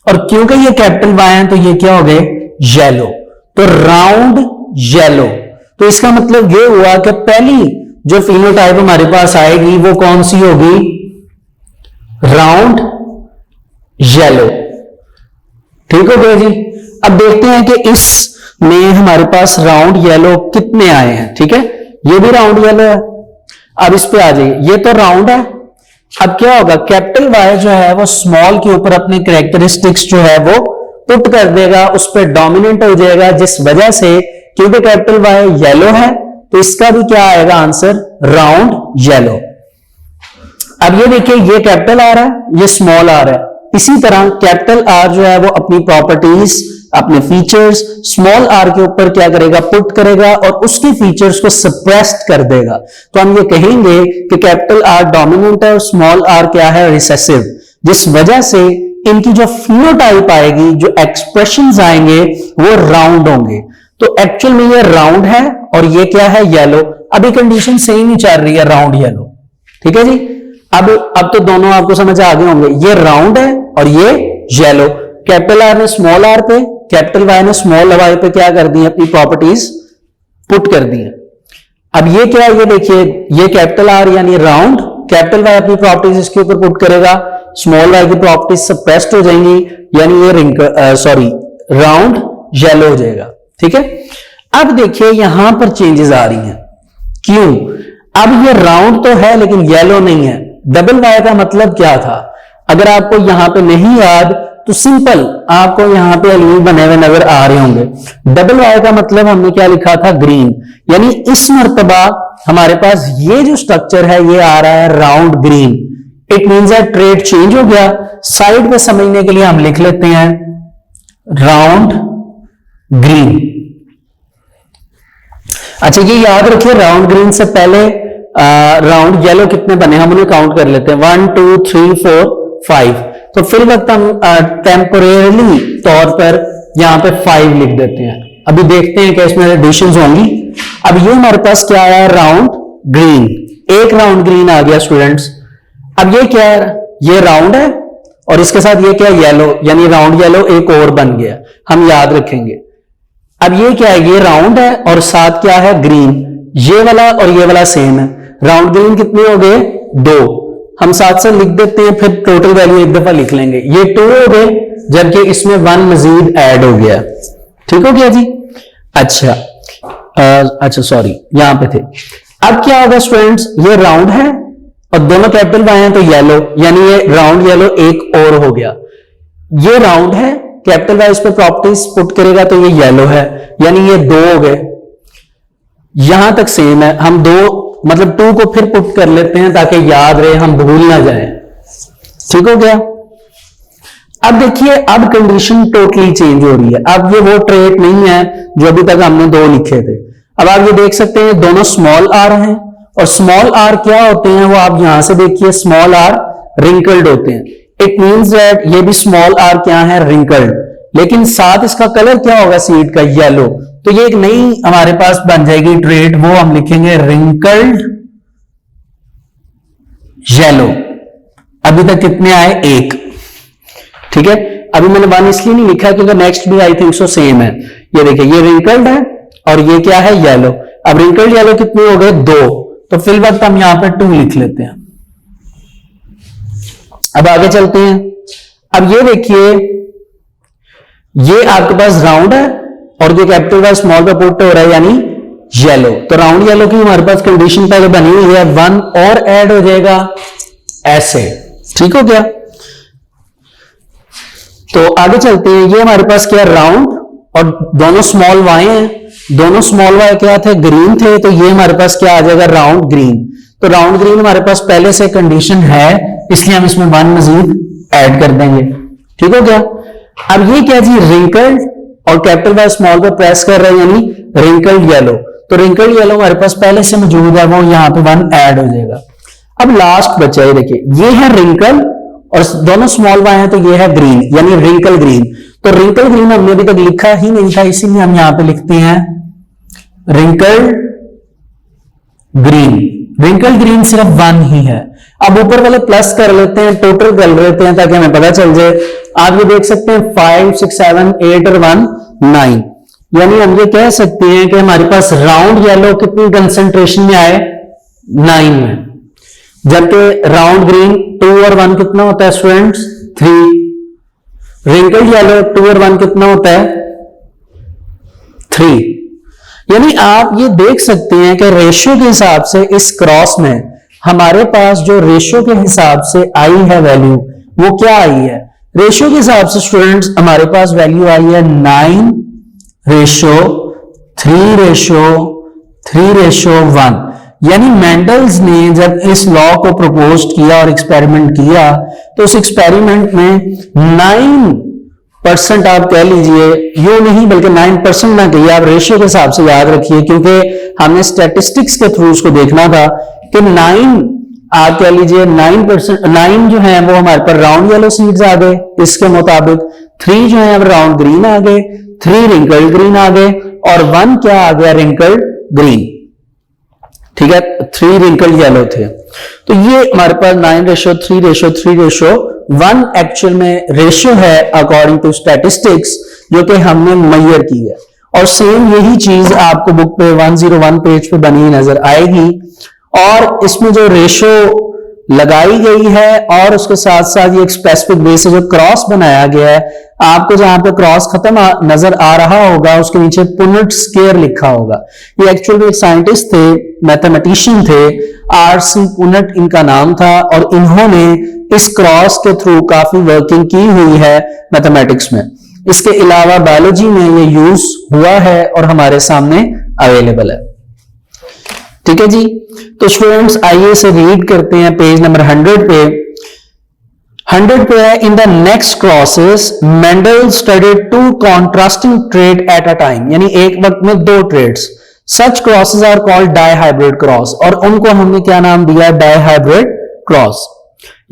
और क्योंकि ये कैपिटल वाई है तो ये क्या हो गए येलो, तो राउंड येलो। तो इसका मतलब ये हुआ कि पहली जो फिनोटाइप हमारे पास आएगी वो कौन सी होगी, राउंड येलो, ठीक हो गया जी। अब देखते हैं कि इस में हमारे पास राउंड येलो कितने आए हैं, ठीक है। ये भी राउंड येलो है। अब इस पे आ जाइए, ये तो राउंड है। अब क्या होगा, कैपिटल वाई जो है वो स्मॉल के ऊपर अपने कैरेक्टरिस्टिक्स जो है वो पुट कर देगा, उस पर डोमिनेंट हो जाएगा, जिस वजह से क्योंकि कैपिटल वाई येलो है तो इसका भी क्या आएगा आंसर, राउंड येलो। अब ये देखिए ये कैपिटल आ रहा है, ये स्मॉल आ रहा है। इसी तरह कैपिटल आर जो है वो अपनी प्रॉपर्टीज अपने फीचर्स स्मॉल आर के ऊपर क्या करेगा, पुट करेगा और उसके फीचर्स को सप्रेस्ड कर देगा। तो हम ये कहेंगे कि कैपिटल आर डोमिनेंट है और स्मॉल आर क्या है, रिसेसिव, जिस वजह से इनकी जो फिनोटाइप आएगी, जो एक्सप्रेशंस आएंगे वो राउंड होंगे। तो एक्चुअल में ये राउंड है और ये क्या है, येलो। अभी कंडीशन सेम ही चल रही है, राउंड येलो, ठीक है जी। अब तो दोनों आपको समझ आ गए होंगे, ये राउंड है और ये येलो। कैपिटल आर ने स्मॉल आर पे, कैपिटल वाई ने स्मॉल वाई पे क्या कर दी, अपनी प्रॉपर्टीज पुट कर दी है। अब ये क्या है, ये देखिए ये कैपिटल आर यानी राउंड, कैपिटल वाई अपनी प्रॉपर्टीज इसके ऊपर पुट करेगा, स्मॉल वाई की प्रॉपर्टीज सप्रेस्ड हो जाएंगी, यानी ये राउंड येलो हो जाएगा, ठीक है। अब देखिए यहां पर चेंजेस आ रही हैं, क्यों, अब ये राउंड तो है लेकिन येलो नहीं है। डबल वाई का मतलब क्या था, अगर आपको यहां पे नहीं याद तो सिंपल आपको यहां पे एलिमेंट बने हुए नजर आ रहे होंगे। डबल वाई का मतलब हमने क्या लिखा था, ग्रीन, यानी इस मर्तबा हमारे पास ये जो स्ट्रक्चर है ये आ रहा है round green. It means trade change हो गया। साइड पे समझने के लिए हम लिख लेते हैं राउंड ग्रीन। अच्छा ये याद रखिए, राउंड ग्रीन से पहले राउंड येलो कितने बने हम उन्हें काउंट कर लेते हैं, 1 2 3 4 5। तो फिर वक्त हम टेम्पोरेरी तौर पर यहां पे 5 लिख देते हैं। अभी देखते हैं कि इसमें एडिशंस होंगी। अब ये हमारे पास क्या आया, राउंड ग्रीन, एक राउंड ग्रीन आ गया स्टूडेंट्स। अब ये क्या है, ये राउंड है और इसके साथ ये क्या, येलो, यानी राउंड येलो एक और बन गया, हम याद रखेंगे। अब ये क्या है, ये राउंड है और साथ क्या है, ग्रीन। ये वाला और ये वाला सेम है, राउंड ग्रीन कितने हो गए, 2। हम साथ साथ लिख देते हैं, फिर टोटल वैल्यू एक दफा लिख लेंगे, ये 2 हो गए, जबकि इसमें 1 मजीद ऐड हो गया, ठीक हो गया जी। अच्छा सॉरी यहां पे थे। अब क्या होगा स्टूडेंट्स, ये राउंड है और दोनों कैपिटल वाई हैं तो येलो, यानी ये राउंड येलो एक और हो गया। ये राउंड है, कैपिटल वाई इस पे प्रॉपर्टीज पुट करेगा तो ये येलो है, यानी ये 2 हो गए। यहां तक सेम है, हम 2 मतलब 2 को फिर पुट कर लेते हैं ताकि याद रहे, हम भूल ना जाए, ठीक हो गया। अब देखिए अब कंडीशन टोटली चेंज हो रही है। अब ये वो ट्रेट नहीं है जो अभी तक हमने 2 लिखे थे। अब आप ये देख सकते हैं दोनों स्मॉल आर हैं, और स्मॉल आर क्या होते हैं वो आप यहां से देखिए, स्मॉल आर रिंकल्ड होते हैं। इट मींस दैट ये भी स्मॉल आर क्या है, रिंकल्ड, लेकिन साथ इसका कलर क्या होगा सीड का, येलो। तो ये एक नई हमारे पास बन जाएगी ट्रेड, वो हम लिखेंगे रिंकल्ड येलो, अभी तक कितने आए? 1। ठीक है, अभी मैंने 1 इसलिए नहीं लिखा क्योंकि नेक्स्ट भी आई थिंक सो सेम है। ये देखिए, ये रिंकल्ड है और ये क्या है? येलो। अब रिंकल्ड येलो कितने हो गए? 2। तो फिल वक्त हम यहां पर 2 लिख लेते हैं। अब आगे चलते हैं। अब ये देखिए, ये आपके पास राउंड है और ये कैपिटल वाई स्मॉल पे पुट हो रहा है यानी येलो। तो राउंड येलो की हमारे पास कंडीशन पहले बनी हुई है, 1 और ऐड हो जाएगा ऐसे। ठीक हो गया? तो आगे चलते हैं। ये हमारे पास क्या? राउंड, और दोनों स्मॉल वाई हैं। दोनों स्मॉल वाई क्या थे? ग्रीन थे। तो ये हमारे पास क्या आ जाएगा? Round green. तो राउंड ग्रीन हमारे पास पहले से कंडीशन है, इसलिए हम इसमें 1 मजीद ऐड कर देंगे। ठीक हो गया? अब ये क्या जी? रिंकल्ड और कैपिटल वाई स्मॉल पे प्रेस कर रहे हैं यानी रिंकल्ड येलो। तो रिंकल्ड येलो हमारे पास पहले से मौजूद है, वो यहां पे 1 ऐड हो जाएगा। अब लास्ट बचा है, देखिए ये है रिंकल और दोनों स्मॉल वाई हैं, तो ये है ग्रीन यानी रिंकल ग्रीन। तो रिंकल ग्रीन हमने अभी तक लिखा ही नहीं था, इसीलिए हम यहां पे लिखते हैं रिंकल ग्रीन। रिंकल ग्रीन सिर्फ 1 ही है। अब ऊपर वाले प्लस कर लेते हैं, टोटल कर लेते हैं ताकि हमें पता चल जाए। आप ये देख सकते हैं 5, 6, 7, 8 और 1, 9। यानी हम ये कह सकते हैं कि हमारे पास राउंड येलो कितनी कंसेंट्रेशन में आए? 9 में। जबकि राउंड ग्रीन 2 और 1 कितना होता है स्टूडेंट्स? 3। रिंकल्ड येलो 2 और 1 कितना होता है? 3। यानी आप ये देख सकते हैं कि रेशियो के हिसाब से इस क्रॉस में हमारे पास जो रेशियो के हिसाब से आई है वैल्यू, वो क्या आई है? रेशियो के हिसाब से स्टूडेंट्स हमारे पास वैल्यू आई है 9:3:1। यानी मेंडल्स ने जब इस लॉ को प्रपोज किया और एक्सपेरिमेंट किया, तो उस एक्सपेरिमेंट में 9% आप कह लीजिए, यू नहीं बल्कि 9% ना कहिए, आप रेशियो के हिसाब से याद रखिए, क्योंकि हमने स्टैटिस्टिक्स के थ्रू उसको देखना था कि 9 आप कह लीजिए 9%, 9 जो है वो हमारे पर राउंड येलो सीड्स आ गए इसके मुताबिक, 3 जो है राउंड ग्रीन आ गए, 3 रिंकल्ड ग्रीन आ गए और 1 क्या आ गया? Wrinkled green. ठीक है, 3 रिंकल्ड येलो थे। तो ये हमारे पास 9:3:3:1 एक्चुअल में रेशियो है अकॉर्डिंग टू स्टैटिस्टिक्स, जो कि हमने मेजर की है। और सेम यही चीज आपको बुक पे 101 पेज पे बनी नजर आएगी। और इसमें जो रेशियो लगाई गई है और उसके साथ साथ ये एक स्पेसिफिक वे से जो क्रॉस बनाया गया है, आपको जहां पे क्रॉस खत्म नजर आ रहा होगा उसके नीचे पुनेट स्क्वायर लिखा होगा। ये एक्चुअल में एक साइंटिस्ट थे, मैथमेटिशियन थे, आर.सी. पुनेट इनका नाम था, और इन्होंने इस क्रॉस के थ्रू काफी वर्किंग की हुई है मैथमेटिक्स में। इसके अलावा बायोलॉजी में ये यूज हुआ है और हमारे सामने अवेलेबल है। ठीक है जी, तो स्टूडेंट्स आइए से रीड करते हैं पेज नंबर 100 पे। 100 पे है, in the next crosses Mendel studied 2 contrasting trait at a time, यानी एक वक्त में 2 traits. Such crosses are called dihybrid cross, और उनको हमने क्या नाम दिया? Dihybrid cross.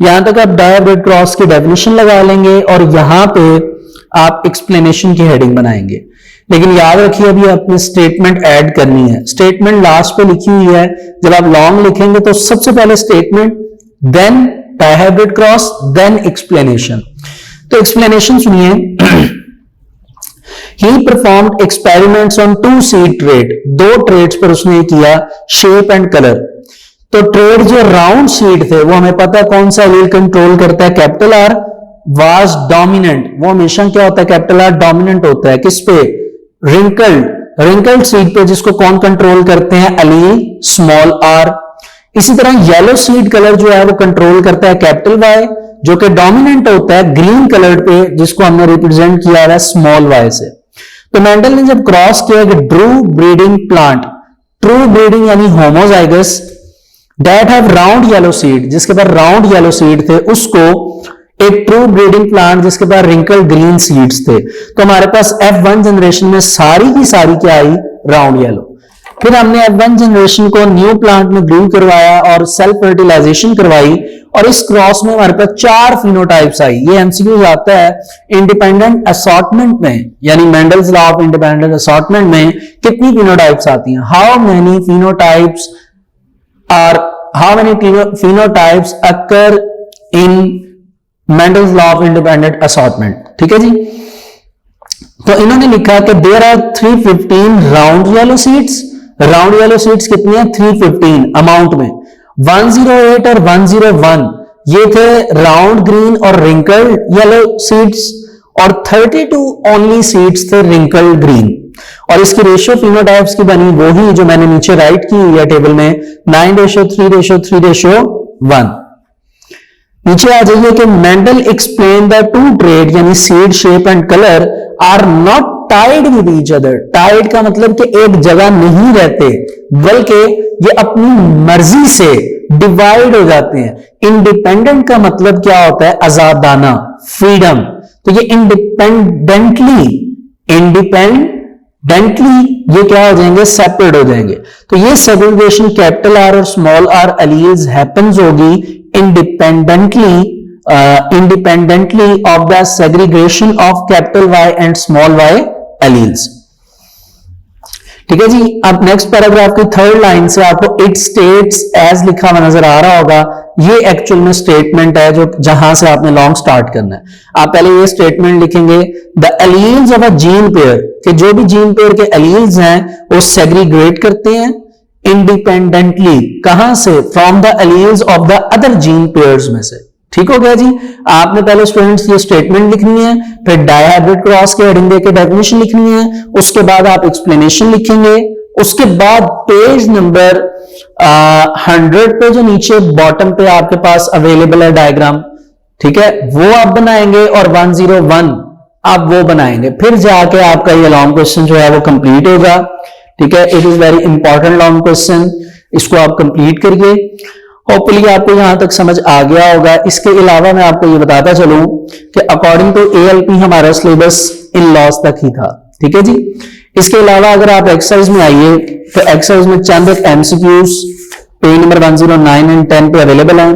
यहां तक आप डाइहाइब्रिड क्रॉस की डेफिनेशन लगा लेंगे और यहां पे आप एक्सप्लेनेशन की हेडिंग बनाएंगे। लेकिन याद रखिए अभी आपने स्टेटमेंट ऐड करनी है। स्टेटमेंट लास्ट पे लिखी हुई है, जब आप लॉन्ग लिखेंगे तो सबसे पहले statement, then dihybrid cross, then explanation. तो एक्सप्लेनेशन सुनिए। He performed experiments on 2 seed trade, 2 traits पर उसने किया, शेप एंड कलर। तो ट्रेड जो राउंड सीड थे वो हमें पता है कौन सा एलील कंट्रोल करता है? Capital are was dominant. वो हमेशा क्या होता है? कैपिटल आर डोमिनेंट होता है। किस पे? रिंकल्ड सीड पे, जिसको कौन कंट्रोल करते हैं? Allele small R. इसी तरह येलो सीड कलर जो है वो कंट्रोल करता है कैपिटल वाई, जो कि डोमिनेंट होता है ग्रीन कलर पे, जिसको हमने रिप्रेजेंट किया है स्मॉल वाई से। तो मेंडल ने जब क्रॉस किया कि true breeding plant, true breeding यानी homozygous that have round yellow seed, जिसके पास राउंड येलो सीड थे, उसको एक ट्रू ब्रीडिंग प्लांट जिसके पास रिंकल ग्रीन सीड्स थे। तो हमारे पास F1 जनरेशन में सारी की सारी क्या आई? Round yellow. फिर हमने F1 जनरेशन को न्यू प्लांट में ग्रू करवाया और सेल्फ फर्टिलाइजेशन करवाई, और इस क्रॉस में हमारे पास 4 फिनोटाइप्स आई। ये एमसीक्यू आता है इंडिपेंडेंट असॉर्टमेंट में, यानी Mendel's law of independent assortment में कितनी फिनोटाइप्स आती हैं? How many phenotypes occur in Mendel's law of independent assortment. ठीक है जी, तो इन्होंने लिखा कि there are 315 round yellow seeds. Round yellow seeds कितनी है? 315 अमाउंट में। 108 और 101 ये थे राउंड ग्रीन और रिंकल्ड येलो सीड्स, और 32 ओनली सीड्स थे रिंकल्ड ग्रीन। और इसकी रेशियो फिनोटाइप्स की बनी वही जो मैंने नीचे राइट की हुई है टेबल में, 9:3:3:1। नीचे आ जाइए कि Mendel explain the two trait यानी seed shape and colour are not tied with each other. Tied का मतलब कि एक जगह नहीं रहते, बल्कि ये अपनी मर्जी से डिवाइड हो जाते हैं। इंडिपेंडेंट का मतलब क्या होता है? आजादाना, फ्रीडम। तो ये इंडिपेंडेंटली ये क्या हो जाएंगे? सेपरेट हो जाएंगे। तो ये सेग्रीगेशन कैपिटल आर और स्मॉल आर एलील्स हैपेंस होगी independently of the segregation of capital Y and small y alleles। ठीक है जी, अब नेक्स्ट पैराग्राफ की थर्ड लाइन से आपको इट स्टेट्स एज लिखा हुआ नजर आ रहा होगा। ये एक्चुअल में स्टेटमेंट है जो जहां से आपने लॉन्ग स्टार्ट करना है। आप पहले ये स्टेटमेंट लिखेंगे, the alleles of a gene pair, कि जो भी जीन पेयर के एलील्स हैं वो सेग्रीगेट करते हैं इंडिपेंडेंटली। कहां से? From the alleles of the other gene pairs में से। ठीक हो गया जी। आपने पहले स्टूडेंट्स ये स्टेटमेंट लिखनी है, फिर डायहाइब्रिड क्रॉस के हेडिंग देके डेफिनेशन लिखनी है, उसके बाद आप एक्सप्लेनेशन लिखेंगे, उसके बाद पेज नंबर 100 पे जो नीचे बॉटम पे आपके पास अवेलेबल है डायग्राम, ठीक है, वो आप बनाएंगे, और 101 आप वो बनाएंगे। फिर जाके आपका ये लॉन्ग क्वेश्चन जो है वो कंप्लीट होगा। ठीक है, it is very important long question, इसको आप कंप्लीट करिए। होपफुली आपको यहां तक समझ आ गया होगा। इसके अलावा मैं आपको ये बताता चलूं कि अकॉर्डिंग टू ALP हमारा सिलेबस इन लॉस तक ही था। ठीक है जी। इसके अलावा अगर आप एक्सरसाइज में आइए तो एक्सरसाइज में चंद MCQs पेज नंबर 109 एंड 10 पे अवेलेबल हैं,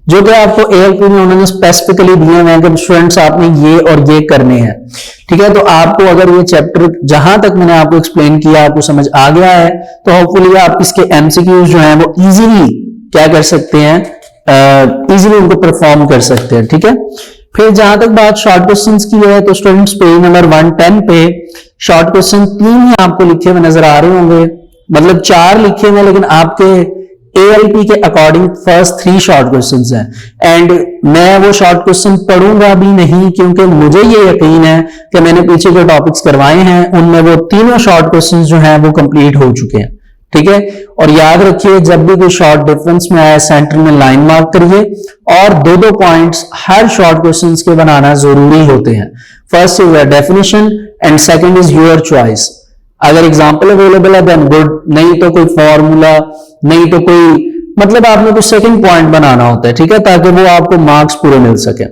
जो कि आपको ALP में उन्होंने स्पेसिफिकली दिए हुए हैं कि स्टूडेंट्स आपने ये और ये करने हैं। ठीक है, तो आपको अगर ये चैप्टर जहां तक मैंने आपको एक्सप्लेन किया आपको समझ आ गया है, तो होपफुली आप इसके MCQs जो हैं वो इजीली क्या कर सकते हैं, इजीली उनको परफॉर्म कर सकते हैं। ठीक है, फिर जहां तक बात शॉर्ट क्वेश्चंस की है तो स्टूडेंट्स पेज नंबर 110 पे शॉर्ट क्वेश्चन 3 ही आपको लिखे हुए नजर आ रहे होंगे, मतलब 4 लिखे हुए, लेकिन आपके ALP के अकॉर्डिंग फर्स्ट 3 शॉर्ट क्वेश्चंस हैं। एंड मैं वो शॉर्ट क्वेश्चन पढ़ूंगा भी नहीं, क्योंकि मुझे ये यकीन है कि मैंने पीछे जो टॉपिक्स करवाए हैं उनमें वो तीनों शॉर्ट क्वेश्चंस जो हैं वो कंप्लीट हो चुके हैं। ठीक है, और याद रखिए जब भी कोई शॉर्ट डिफरेंस में आए सेंटर में लाइन मार्क करिए, और 2-2 पॉइंट्स हर शॉर्ट क्वेश्चंस के बनाना जरूरी होते हैं। First is definition and second is your choice. अगर एग्जांपल अवेलेबल है देन गुड, नहीं तो कोई फॉर्मूला, नहीं तो कोई मतलब आपने कुछ सेकंड पॉइंट बनाना होता है। ठीक है, ताकि वो आपको मार्क्स पूरे मिल सके।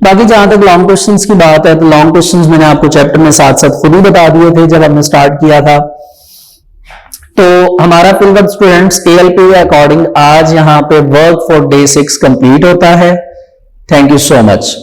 बाकी जहां तक लॉन्ग क्वेश्चंस की बात है तो लॉन्ग क्वेश्चंस मैंने आपको चैप्टर में साथ साथ खुद ही बता दिए थे जब हमने स्टार्ट किया था। तो हमारा फिलहाल स्टूडेंट्स ALP के अकॉर्डिंग आज यहां पे वर्क फॉर डे 6 कंप्लीट होता है। Thank you so much.